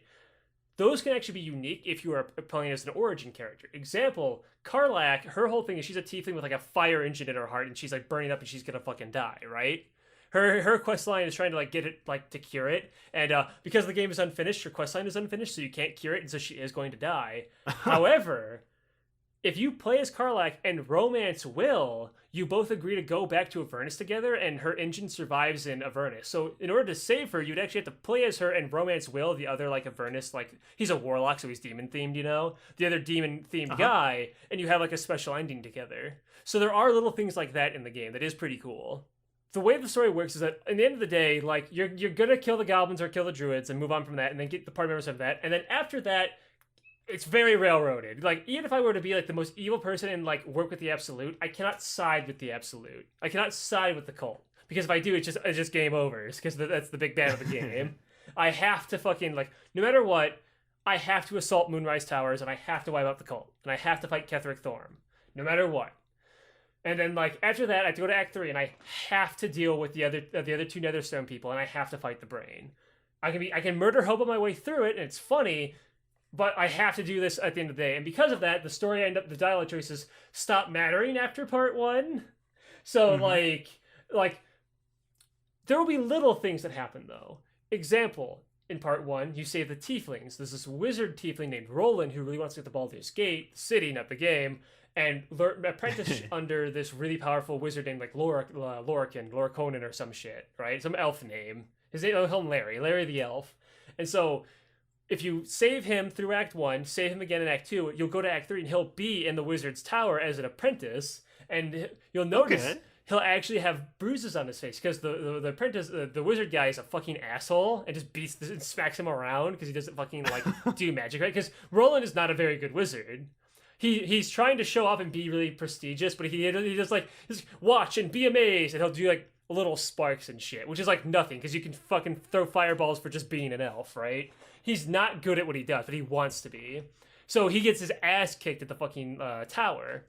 Those can actually be unique if you are playing as an origin character. Example, Karlach, her whole thing is she's a tiefling with, like, a fire engine in her heart, and she's, like, burning up and she's gonna fucking die, right? Her quest line is trying to, like, get it, like, to cure it, and because the game is unfinished, her quest line is unfinished, so you can't cure it, and so she is going to die. However, if you play as Karlach and romance Will, you both agree to go back to Avernus together, and her engine survives in Avernus. So in order to save her, you'd actually have to play as her and romance Will, the other, like, Avernus, like, he's a warlock, so he's demon-themed, the other demon-themed guy, and you have, like, a special ending together. So there are little things like that in the game that is pretty cool. The way the story works is that, at the end of the day, like, you're gonna kill the goblins or kill the druids and move on from that, and then get the party members of that, and then after that, it's very railroaded. Like, even if I were to be, like, the most evil person and, like, work with the Absolute, I cannot side with the Absolute. I cannot side with the cult. Because if I do, it's just game over. Because that's the big bad of the game. I have to fucking, like, no matter what, I have to assault Moonrise Towers, and I have to wipe out the cult. And I have to fight Ketheric Thorm. No matter what. And then, like, after that, I have to go to Act 3, and I have to deal with the other 2 Netherstone people, and I have to fight the Brain. I can murder hobo my way through it, and it's funny, but I have to do this at the end of the day. And because of that, the dialogue choices stop mattering after part 1. So, like, there will be little things that happen, though. Example, in part 1, you save the tieflings. There's this wizard tiefling named Roland who really wants to get the Baldurs Gate, the city, not the game, and apprentice under this really powerful wizard named, like, Lorconan or some shit, right? Some elf name. His name, I'll call him Larry the elf. And so, if you save him through Act 1, save him again in Act 2, you'll go to Act 3 and he'll be in the wizard's tower as an apprentice, and you'll notice he'll actually have bruises on his face, because the apprentice, the wizard guy is a fucking asshole, and just beats and smacks him around because he doesn't fucking, like, do magic, right? Because Roland is not a very good wizard. He's trying to show off and be really prestigious, but he just, like, just watch and be amazed, and he'll do, like, little sparks and shit, which is, like, nothing, because you can fucking throw fireballs for just being an elf, right? He's not good at what he does, but he wants to be. So he gets his ass kicked at the fucking tower.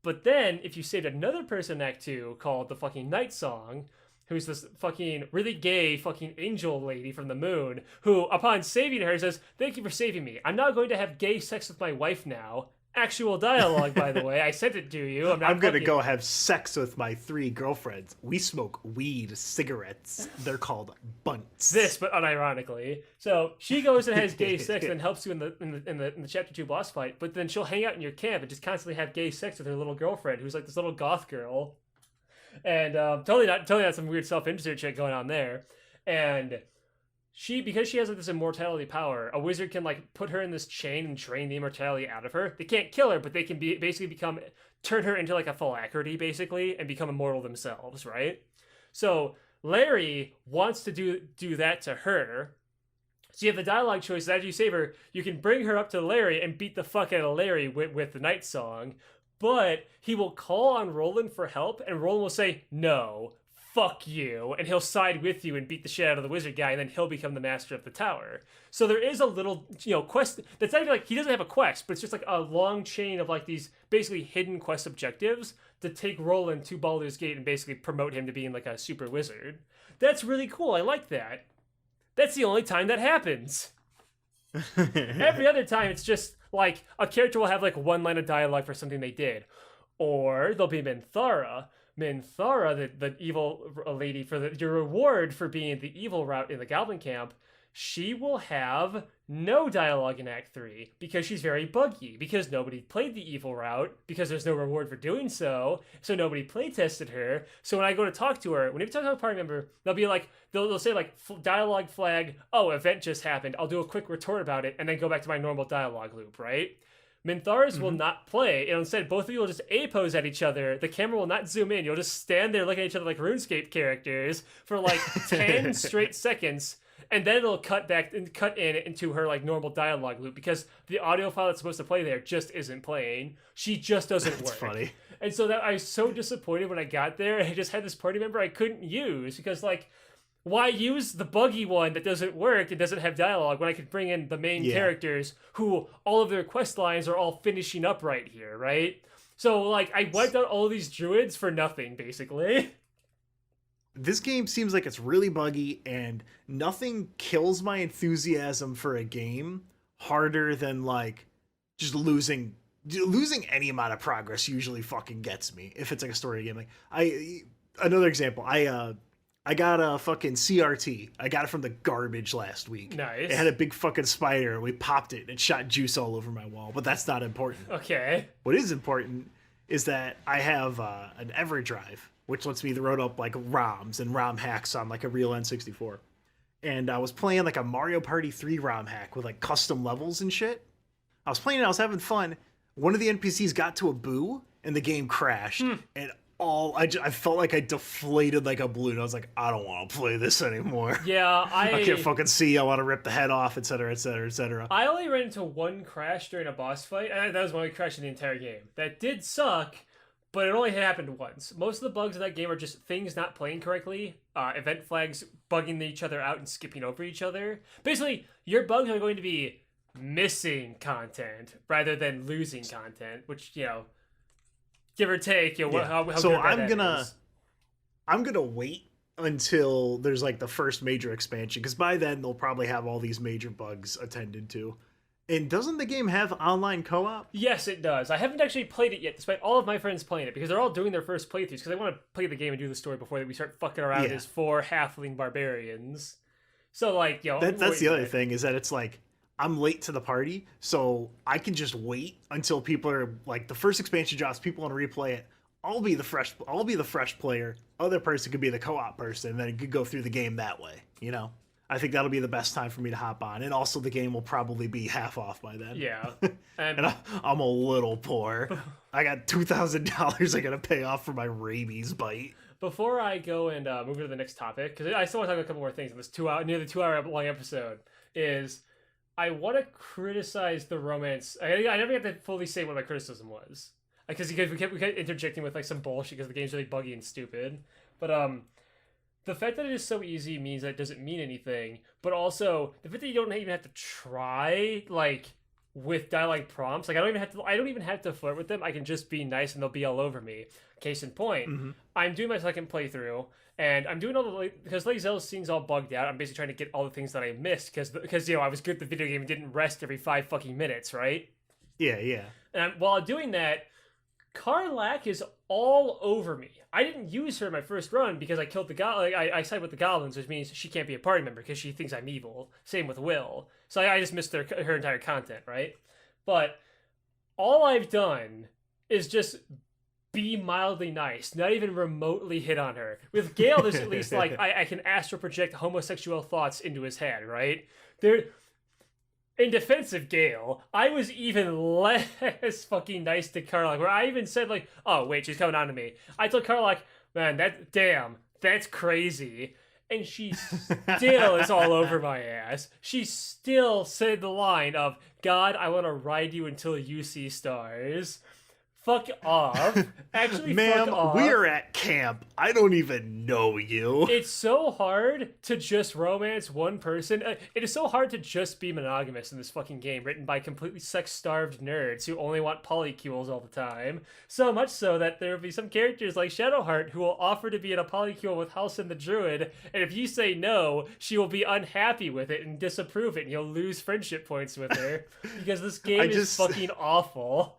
But then, if you saved another person in Act 2 called the fucking Night Song, who's this fucking really gay fucking angel lady from the moon, who, upon saving her, says, "Thank you for saving me. I'm not going to have gay sex with my wife now." Actual dialogue, by the way. I sent it to you. I'm gonna go have sex with my 3 girlfriends. We smoke weed, cigarettes. They're called bunts. This, but unironically. So she goes and has gay sex, and helps you in the chapter 2 boss fight. But then she'll hang out in your camp and just constantly have gay sex with her little girlfriend, who's like this little goth girl, and totally not some weird self-insert shit going on there. And because she has, like, this immortality power, a wizard can, like, put her in this chain and drain the immortality out of her. They can't kill her, but they can turn her into, like, a phylactery, basically, and become immortal themselves, right? So Larry wants to do that to her. So you have the dialogue choices. After you save her, you can bring her up to Larry and beat the fuck out of Larry with the Night Song. But he will call on Roland for help, and Roland will say, "No, fuck you, and he'll side with you and beat the shit out of the wizard guy, and then he'll become the master of the tower. So there is a little, quest that's not even like he doesn't have a quest, but it's just like a long chain of like these basically hidden quest objectives to take Roland to Baldur's Gate and basically promote him to being like a super wizard. That's really cool. I like that. That's the only time that happens. Every other time, it's just like a character will have like one line of dialogue for something they did. Or there'll be Minthara. Minthara, the evil lady, for your reward for being the evil route in the Goblin Camp, she will have no dialogue in Act 3 because she's very buggy, because nobody played the evil route, because there's no reward for doing so, so nobody playtested her. So when I go to talk to her, whenever I talk to a party member, they'll be like, they'll say like, dialogue flag, oh, event just happened, I'll do a quick retort about it, and then go back to my normal dialogue loop, right? Mintharas will not play, and instead both of you will just A-pose at each other. The camera will not zoom in. You'll just stand there looking at each other like RuneScape characters for like 10 straight seconds, and then it'll cut in into her like normal dialogue loop because the audio file that's supposed to play there just isn't playing. She just doesn't work. That's funny. And so that I was so disappointed when I got there. I just had this party member I couldn't use because like, why use the buggy one that doesn't work and doesn't have dialogue when I could bring in the main characters who all of their quest lines are all finishing up right here, right? So like I wiped out all of these druids for nothing, basically. This game seems like it's really buggy, and nothing kills my enthusiasm for a game harder than like just losing any amount of progress usually fucking gets me if it's like a story game. Like another example, I got a fucking CRT. I got it from the garbage last week. Nice. It had a big fucking spider, and we popped it, and it shot juice all over my wall, but that's not important. Okay. What is important is that I have an EverDrive, which lets me load up like ROMs and ROM hacks on like a real N64. And I was playing like a Mario Party 3 ROM hack with like custom levels and shit. I was playing it, I was having fun. One of the NPCs got to a boo, and the game crashed, and I felt like I deflated like a balloon. I was like, I don't want to play this anymore. Yeah, I can't fucking see. I want to rip the head off, etc., etc., etc. I only ran into one crash during a boss fight, and that was my only crash in the entire game. That did suck, but it only happened once. Most of the bugs in that game are just things not playing correctly, event flags bugging each other out and skipping over each other. Basically, your bugs are going to be missing content rather than losing content, which, give or take, how so good that I'm gonna wait until there's like the first major expansion, because by then they'll probably have all these major bugs attended to. And doesn't the game have online co-op? Yes, it does. I haven't actually played it yet, despite all of my friends playing it, because they're all doing their first playthroughs, because they want to play the game and do the story before we start fucking around as 4 halfling barbarians. So, like, that's the other thing, is that it's like, I'm late to the party, so I can just wait until people are, like, the first expansion drops, people want to replay it. I'll be the fresh player. Other person could be the co-op person, and then it could go through the game that way, I think that'll be the best time for me to hop on. And also the game will probably be half off by then. Yeah. And I'm a little poor. I got $2,000 I gotta pay off for my rabies bite. Before I go and move to the next topic, because I still want to talk about a couple more things in this nearly 2 hour long episode, is I want to criticize the romance. I never got to fully say what my criticism was. Because we kept interjecting with like some bullshit because the game's really buggy and stupid. But the fact that it is so easy means that it doesn't mean anything, but also the fact that you don't even have to try like with dialogue prompts. Like I don't even have to flirt with them. I can just be nice and they'll be all over me. Case in point, I'm doing my second playthrough and I'm doing all the because Lake Zelda's scene's all bugged out. I'm basically trying to get all the things that I missed because I was good at the video game and didn't rest every 5 fucking minutes, right? Yeah. And while doing that, Karlach is all over me. I didn't use her in my first run because I killed the goblin. I sided with the goblins, which means she can't be a party member because she thinks I'm evil. Same with Will. So I just missed her entire content, right? But all I've done is just be mildly nice, not even remotely hit on her. With Gale, there's at least like I can astral project homosexual thoughts into his head, right? In defense of Gale, I was even less fucking nice to Karlach, where I even said like, oh wait, she's coming on to me. I told Karlach, man, that's crazy. And she still is all over my ass. She still said the line of, God, I want to ride you until you see stars. fuck off. Actually, Ma'am, fuck off. we are at camp. I don't even know you. It's so hard to just romance one person. It is so hard to just be monogamous in this fucking game, written by completely sex-starved nerds who only want polycules all the time. So much so that there will be some characters like Shadowheart who will offer to be in a polycule with Halsin the Druid, and if you say no, she will be unhappy with it and disapprove it, and you'll lose friendship points with her because this game is fucking awful.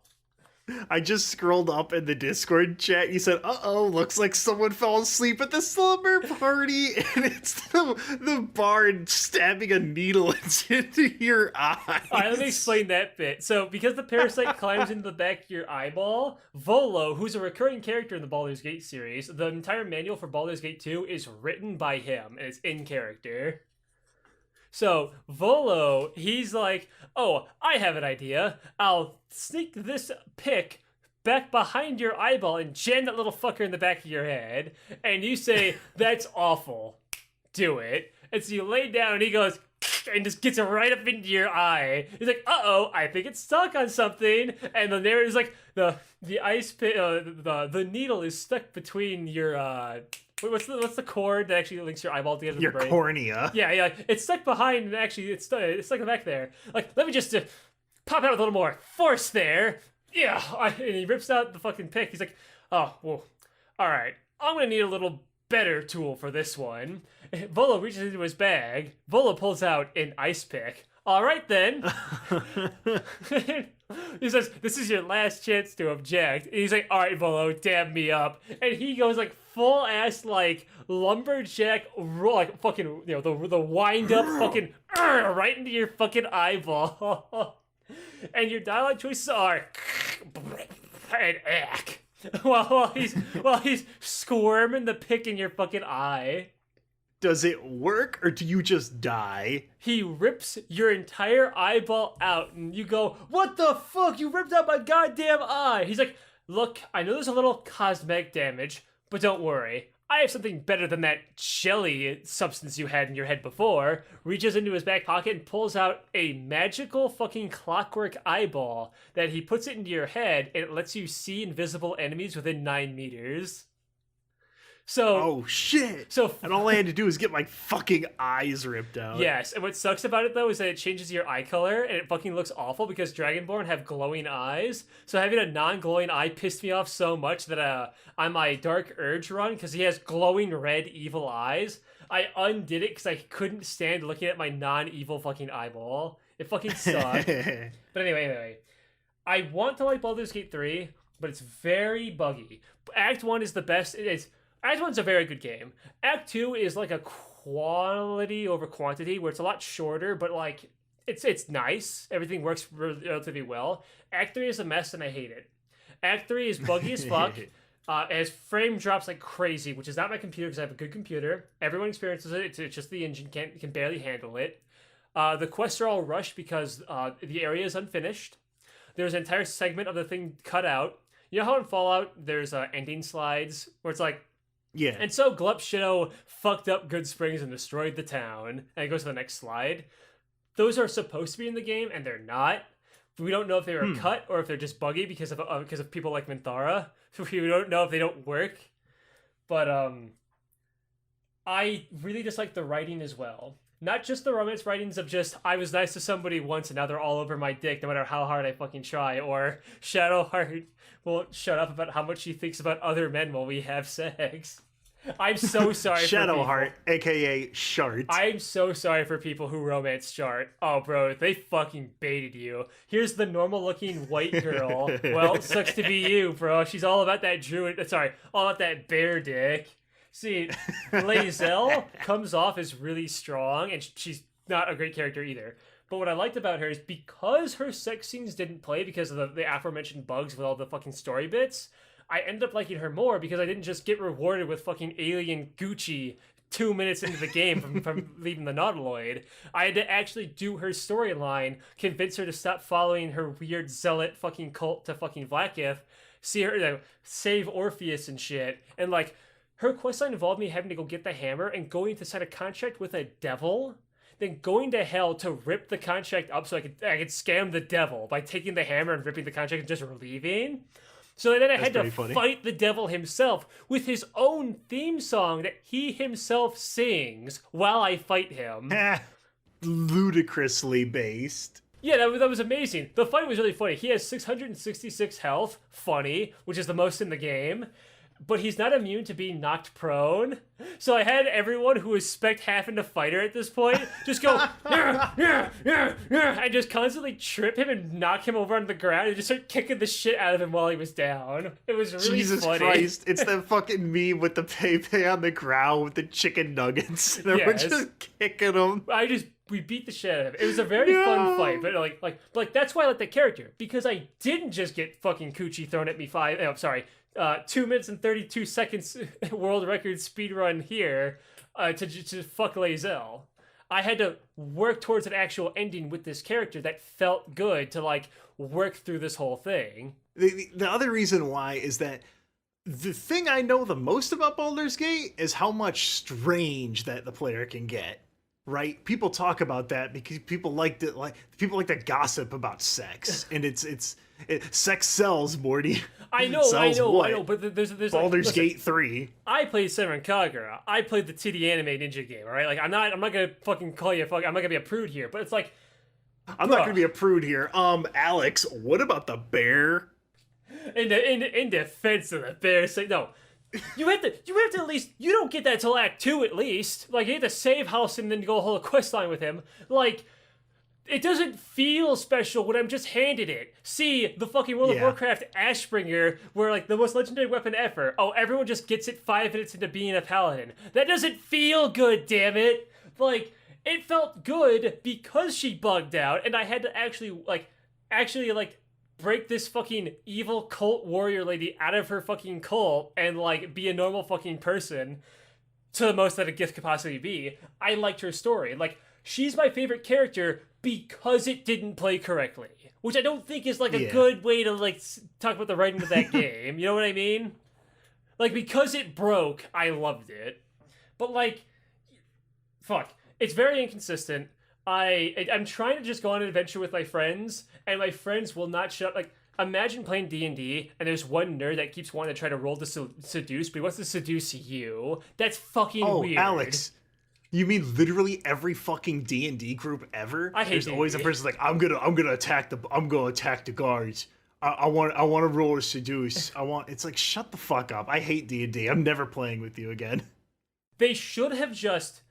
I just scrolled up in the Discord chat. You said, uh-oh, looks like someone fell asleep at the slumber party. And it's the bard stabbing a needle into your eye. All right, let me explain that bit. So, because the parasite climbs into the back of your eyeball, Volo, who's a recurring character in the Baldurs Gate series, the entire manual for Baldurs Gate 2 is written by him, and it's in character. So, Volo, he's like, oh, I have an idea. I'll sneak this pick back behind your eyeball and jam that little fucker in the back of your head. And you say, that's awful. Do it. And so you lay down and he goes, and just gets it right up into your eye. He's like, uh-oh, I think it's stuck on something. And the narrator's like, the ice pick, the needle is stuck between your, wait, what's the cord that actually links your eyeball together? Your the brain? cornea. Yeah, it's stuck behind, and actually it's stuck in the back there. Like, let me just pop out with a little more force there. Yeah, and he rips out the fucking pick. He's like, oh, well, all right, I'm gonna need a little better tool for this one. Volo reaches into his bag. Volo pulls out an ice pick. All right, then. He says, this is your last chance to object. And he's like, all right, Volo, dab me up. And he goes like full ass like lumberjack, like fucking, you know, the wind up fucking right into your fucking eyeball. And your dialogue choices are and ack. while he's squirming the pick in your fucking eye. Does it work, or do you just die? He rips your entire eyeball out, and you go, what the fuck? You ripped out my goddamn eye! He's like, look, I know there's a little cosmetic damage, but don't worry. I have something better than that jelly substance you had in your head before. Reaches into his back pocket and pulls out a magical fucking clockwork eyeball that he puts it into your head, and it lets you see invisible enemies within 9 meters. So, oh shit! And all I had to do was get my fucking eyes ripped out. Yes, and what sucks about it though is that it changes your eye color, and it fucking looks awful because Dragonborn have glowing eyes. So having a non-glowing eye pissed me off so much that on my Dark Urge run, because he has glowing red evil eyes, I undid it because I couldn't stand looking at my non-evil fucking eyeball. It fucking sucked. But anyway, I want to like Baldur's Gate 3, but it's very buggy. Act 1 is the best. Act 1's a very good game. Act 2 is like a quality over quantity, where it's a lot shorter, but like it's nice. Everything works relatively well. Act 3 is a mess, and I hate it. Act 3 is buggy as fuck. It has frame drops like crazy, which is not my computer because I have a good computer. Everyone experiences it. It's just the engine can barely handle it. The quests are all rushed because the area is unfinished. There's an entire segment of the thing cut out. You know how in Fallout there's ending slides where it's like, yeah. And so Glup Shitto fucked up Good Springs and destroyed the town. And it goes to the next slide. Those are supposed to be in the game, and they're not. We don't know if they were cut or if they're just buggy because of people like Minthara. We don't know if they don't work. But I really dislike the writing as well. Not just the romance writings of just, I was nice to somebody once and now they're all over my dick no matter how hard I fucking try, or Shadowheart won't shut up about how much she thinks about other men while we have sex. I'm so sorry for Shadowheart, aka Shart. I'm so sorry for people who romance Shart. Oh, bro, they fucking baited you. Here's the normal-looking white girl. Well, sucks to be you, bro. She's all about that all about that bear dick. See, Lady Zell comes off as really strong, and she's not a great character either. But what I liked about her is because her sex scenes didn't play because of the aforementioned bugs with all the fucking story bits, I ended up liking her more because I didn't just get rewarded with fucking alien goochi 2 minutes into the game from leaving the Nautiloid. I had to actually do her storyline, convince her to stop following her weird zealot fucking cult to fucking Vlaakith, see her save Orpheus and shit, and like, her questline involved me having to go get the hammer and going to sign a contract with a devil, then going to hell to rip the contract up so I could scam the devil by taking the hammer and ripping the contract and just leaving. So then I That's had to pretty funny. fight the devil himself with his own theme song that he himself sings while I fight him. Ludicrously based. Yeah, that was amazing. The fight was really funny. He has 666 health, funny, which is the most in the game. But he's not immune to being knocked prone. So I had everyone who was spec half into fighter at this point just go, and just constantly trip him and knock him over on the ground and just start kicking the shit out of him while he was down. It was really Jesus funny. Christ, it's that fucking meme with the Pepe on the ground with the chicken nuggets. And everyone just kicking him. We beat the shit out of him. It was a very fun fight, but like that's why I like that character, because I didn't just get fucking coochie thrown at me 2 minutes and 32 seconds world record speedrun here to fuck Lazel. I had to work towards an actual ending with this character that felt good to like work through this whole thing. The other reason why is that the thing I know the most about Baldur's Gate is how much strange that the player can get. Right? People talk about that because people like to gossip about sex, and sex sells, Morty. I know, but there's Baldur's Gate 3. I played Severin Kagura. I played the titty anime ninja game, all right? Like I'm not gonna fucking call you I'm not gonna be a prude here, but it's like I'm not gonna be a prude here. Aleks, what about the bear? In defense of the bear, say no. You have to at least, you don't get that till Act 2 at least. Like, you have to save house and then go hold a quest line with him. Like, it doesn't feel special when I'm just handed it. See, the fucking World of Warcraft Ashbringer, where, like, the most legendary weapon ever. Oh, everyone just gets it 5 minutes into being a paladin. That doesn't feel good, damn it. Like, it felt good because she bugged out, and I had to actually break this fucking evil cult warrior lady out of her fucking cult and, like, be a normal fucking person to the most that a gift could possibly be. I liked her story. Like, she's my favorite character because it didn't play correctly. Which I don't think is, like, a good way to, like, talk about the writing of that game. You know what I mean? Like, because it broke, I loved it. But, like, fuck. It's very inconsistent. I'm trying to just go on an adventure with my friends, and my friends will not shut up. Like, imagine playing D&D, and there's one nerd that keeps wanting to try to roll to seduce, but he wants to seduce you. That's fucking weird. Oh, Aleks, you mean literally every fucking D&D group ever? I hate There's D&D. always a person like, I'm gonna attack the guards. I want to roll to seduce. It's like, shut the fuck up. I hate D&D. I'm never playing with you again. They should have just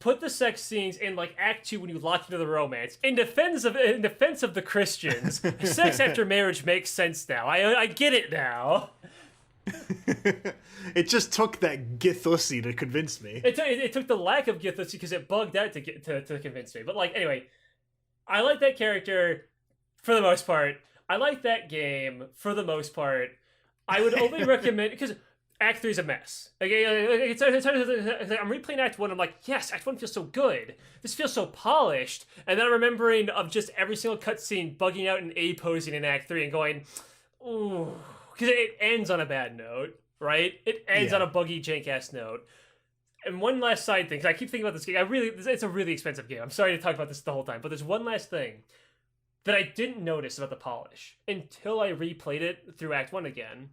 put the sex scenes in, like, Act 2 when you lock into the romance. In defense of the Christians, sex after marriage makes sense now. I get it now. It just took that githussy to convince me. It took the lack of githussy because it bugged out to convince me. But, like, anyway, I like that character for the most part. I like that game for the most part. I would only recommend, because Act 3 is a mess. Like, I'm replaying Act 1, I'm like, yes, Act 1 feels so good. This feels so polished. And then I'm remembering of just every single cutscene bugging out and A-posing in Act 3 and going, ooh. Because it ends on a bad note, right? It ends on a buggy, jank-ass note. And one last side thing, because I keep thinking about this game. It's a really expensive game. I'm sorry to talk about this the whole time, but there's one last thing that I didn't notice about the polish until I replayed it through Act 1 again.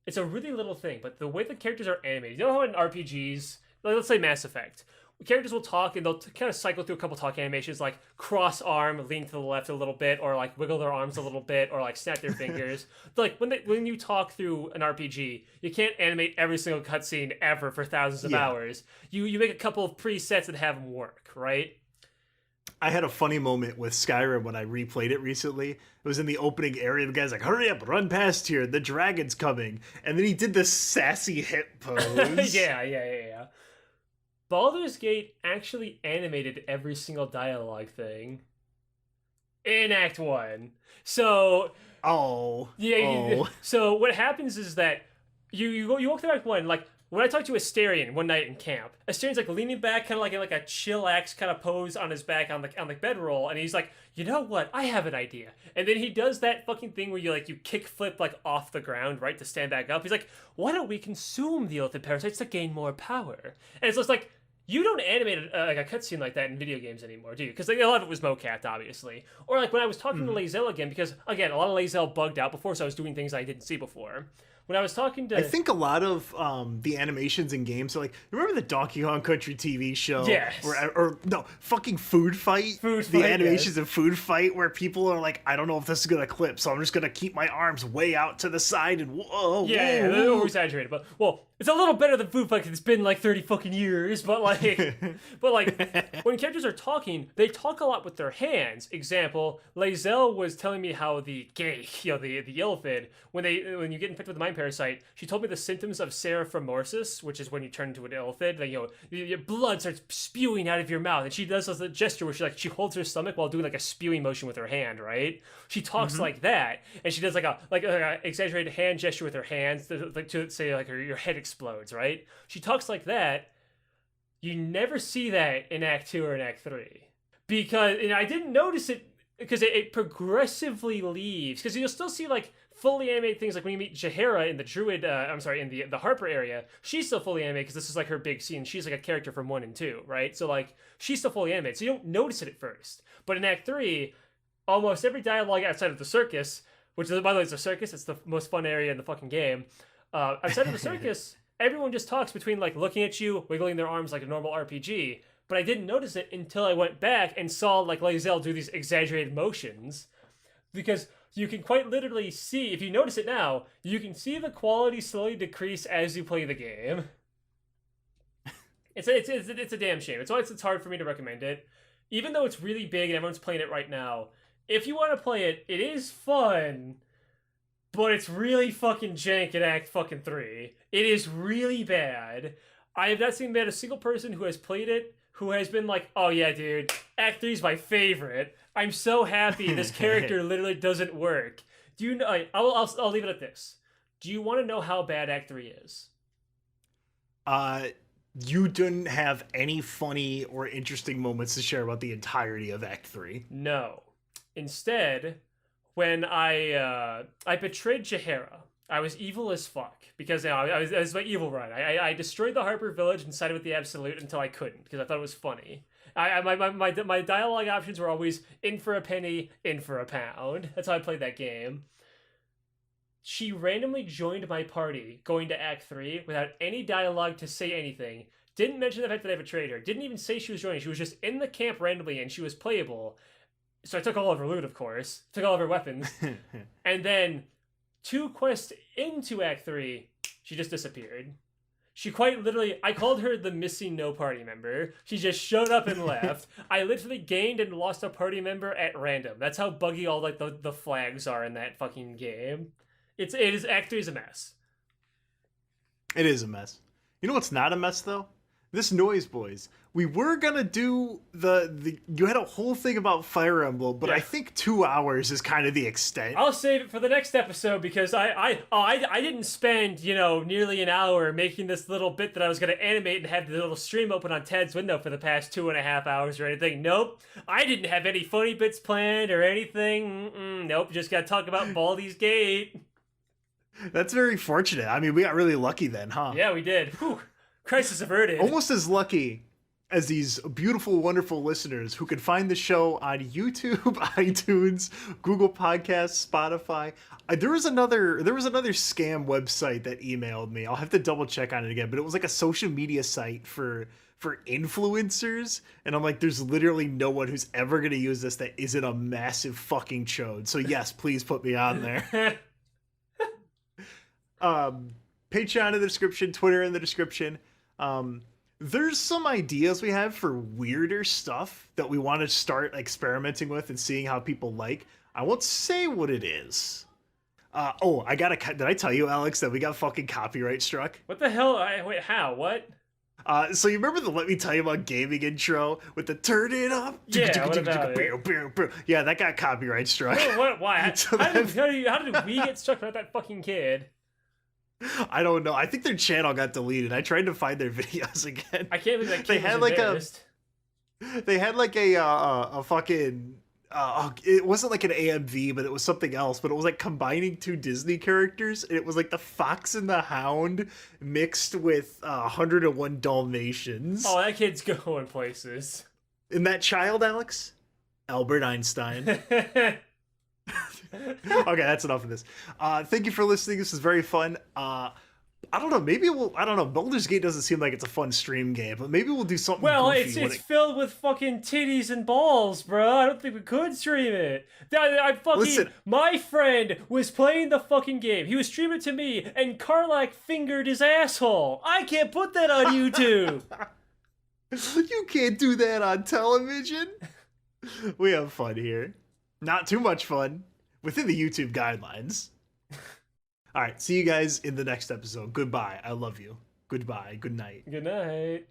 It's a really little thing, but the way the characters are animated, you know how in RPGs, like, let's say Mass Effect, characters will talk and they'll kind of cycle through a couple talk animations, like cross arm, lean to the left a little bit, or like wiggle their arms a little bit, or like snap their fingers. Like when you talk through an RPG, you can't animate every single cutscene ever for thousands of hours. You make a couple of presets that have them work, right? I had a funny moment with Skyrim when I replayed it recently. It was in the opening area. The guy's like, hurry up, run past here. The dragon's coming. And then he did this sassy hip pose. Yeah. Baldur's Gate actually animated every single dialogue thing in Act 1. So... So what happens is that you walk through Act 1, like, when I talked to Asterion one night in camp, Asterian's like leaning back, kind of like in like a chillax kind of pose on his back on the bedroll, and he's like, you know what? I have an idea. And then he does that fucking thing where you kick flip like off the ground, right, to stand back up. He's like, why don't we consume the Elfin parasites to gain more power? And it's just like, you don't animate like a cutscene like that in video games anymore, do you? Because like, a lot of it was mocapped, obviously. Or like when I was talking to Lazel again, because again, a lot of Lazel bugged out before, so I was doing things I didn't see before. When I was talking to... I think a lot of the animations in games are like, remember the Donkey Kong Country TV show? Yes. Or no, fucking Food Fight? The animations in Food Fight where people are like, I don't know if this is going to clip, so I'm just going to keep my arms way out to the side and whoa, yeah, they're over-exaggerated. But, well, it's a little better than Food Fight because it's been like 30 fucking years, but like... when characters are talking, they talk a lot with their hands. Example, Lazel was telling me how the Gale, the elephant, when you get infected with the mind parasite, she told me the symptoms of seraphromorsis, which is when you turn into an elephant. Like, your blood starts spewing out of your mouth, and she does this gesture where she holds her stomach while doing like a spewing motion with her hand. Right? She talks like that, and she does like a exaggerated hand gesture with her hands to say like your head explodes. Right? She talks like that. You never see that in Act 2 or in Act 3. Because, and I didn't notice it because it progressively leaves. Because you'll still see, like, fully animated things, like when you meet Jaheira in the Druid, in the Harper area, she's still fully animated because this is, like, her big scene. She's, like, a character from 1 and 2, right? So, like, she's still fully animated. So you don't notice it at first. But in Act 3, almost every dialogue outside of the circus, which, by the way, it's a circus. It's the most fun area in the fucking game. Outside of the circus... Everyone just talks between, like, looking at you, wiggling their arms like a normal RPG. But I didn't notice it until I went back and saw, like, Lazel do these exaggerated motions. Because you can quite literally see, if you notice it now, you can see the quality slowly decrease as you play the game. It's a damn shame. It's why it's hard for me to recommend it. Even though it's really big and everyone's playing it right now, if you want to play it, it is fun. But it's really fucking jank in Act fucking 3. It is really bad. I have not seen a single person who has played it who has been like, oh yeah, dude, Act 3 is my favorite. I'm so happy this character literally doesn't work. Do you know? I'll leave it at this. Do you want to know how bad Act 3 is? You didn't have any funny or interesting moments to share about the entirety of Act 3. No. Instead... When I betrayed Jaheira, I was evil as fuck because I was my evil run. I destroyed the Harper village and sided with the Absolute until I couldn't because I thought it was funny. My dialogue options were always in for a penny, in for a pound. That's how I played that game. She randomly joined my party going to Act 3 without any dialogue to say anything. Didn't mention the fact that I betrayed her. Didn't even say she was joining. She was just in the camp randomly and she was playable. So I took all of her loot, of course. Took all of her weapons. And then 2 quests into Act 3, she just disappeared. She quite literally... I called her the missing no party member. She just showed up and left. I literally gained and lost a party member at random. That's how buggy all like the flags are in that fucking game. It is Act 3 is a mess. It is a mess. You know what's not a mess, though? This Noyz Boyz. We were gonna do the you had a whole thing about Fire Emblem, but yeah. I think 2 hours is kind of the extent. I'll save it for the next episode because I didn't spend, nearly an hour making this little bit that I was gonna animate and have the little stream open on Tad's window for the past 2.5 hours or anything. Nope. I didn't have any funny bits planned or anything. Nope. Just gotta talk about Baldurs Gate. That's very fortunate. I mean, we got really lucky then, huh? Yeah, we did. Whew. Crisis averted. Almost as lucky as these beautiful, wonderful listeners who could find the show on YouTube, iTunes, Google Podcasts, Spotify. There was another scam website that emailed me. I'll have to double check on it again, but it was like a social media site for influencers, and I'm like, there's literally no one who's ever going to use this that isn't a massive fucking chode. So yes, please put me on there. Patreon in the description, Twitter in the description. There's some ideas we have for weirder stuff that we want to start experimenting with and seeing how people like. I won't say what it is. Did I tell you, Aleks, that we got fucking copyright struck? What the hell? Wait, how? What? So you remember the Let Me Tell You About Gaming intro with the turn it up? Yeah, what about it? Yeah, that got copyright struck. What? Why? So how did we get struck with that fucking kid? I don't know. I think their channel got deleted. I tried to find their videos again. I can't believe that kid they had like a fucking it wasn't like an AMV, but it was something else. But it was like combining two Disney characters. And it was like the Fox and the Hound mixed with 101 Dalmatians. Oh, that kid's going places. And that child, Aleks? Albert Einstein. Okay, that's enough of this. Thank you for listening. This is very fun. I don't know. Maybe I don't know. Baldurs Gate doesn't seem like it's a fun stream game, but maybe we'll do something. Well, goofy it's filled with fucking titties and balls, bro. I don't think we could stream it. Listen. My friend was playing the fucking game. He was streaming it to me, and Karlak fingered his asshole. I can't put that on YouTube. You can't do that on television. We have fun here. Not too much fun. Within the YouTube guidelines. All right, see you guys in the next episode. Goodbye. I love you. Goodbye. Good night. Good night.